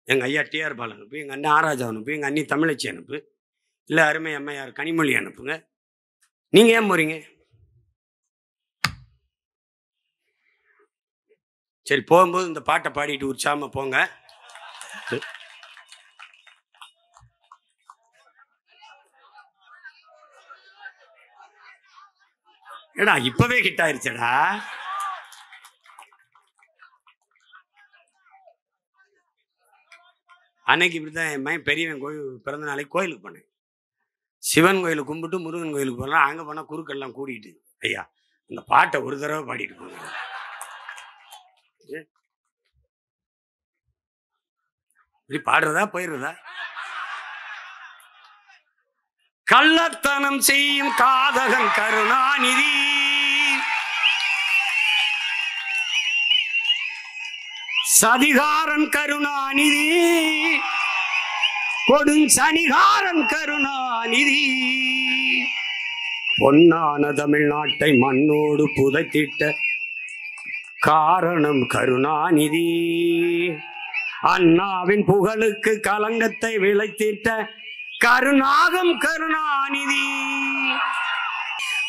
எங்கள் ஐயா டிஆர் பால் அனுப்பு, எங்கள் அண்ணன் ஆராஜா அனுப்பு, எங்கள் அண்ணி தமிழச்சி அனுப்பு, இல்லை அருமை அம்மையார் கனிமொழி அனுப்புங்க. நீங்கள் ஏன் போறீங்க? சரி, போகும்போது இந்த பாட்டை பாடிட்டு உற்சாகமா போங்க. ஏடா இப்பவே ஹிட் ஆயிருச்சடா. அன்னைக்கு இப்படிதான் என் மகன் பெரியவன் கோயில் பிறந்த நாளைக்கு கோயிலுக்கு போனேன். சிவன் கோயிலுக்கு கும்பிட்டு முருகன் கோயிலுக்கு போகலாம். அங்கே போனால் குறுக்கெல்லாம் கூடிட்டு, ஐயா அந்த பாட்டை ஒரு தடவை பாடிட்டு போங்க. இப்படி பாடுறதா போயிடுறதா? கள்ளத்தனம் செய்யும் காதகன் கருணாநிதி, சதிகாரன் கருணாநிதி, கொடுஞ்சனிகாரன் கருணாநிதி, பொன்னான தமிழ்நாட்டை மண்ணோடு புதைத்திட்ட காரணம் கருணாநிதி, அண்ணாவின் புகழுக்கு களங்கத்தை விளைத்திட்ட கருணாகம் கருணாநிதி,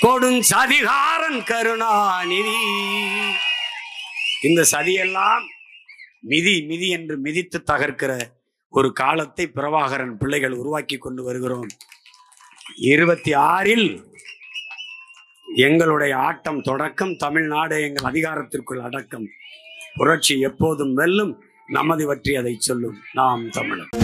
கொடுஞ்சதிகாரன் கருணாநிதி. இந்த சதியெல்லாம் மிதி மிதி என்று மிதித்து தகர்க்கிற ஒரு காலத்தை பிரபாகரன் பிள்ளைகள் உருவாக்கி கொண்டு வருகிறோம். 26 எங்களுடைய ஆட்டம் தொடக்கம். தமிழ்நாடு எங்கள் அதிகாரத்திற்குள் அடக்கம். புரட்சி எப்போதும் வெல்லும். நமது பற்றி அதை சொல்லும் நாம் தமிழர்.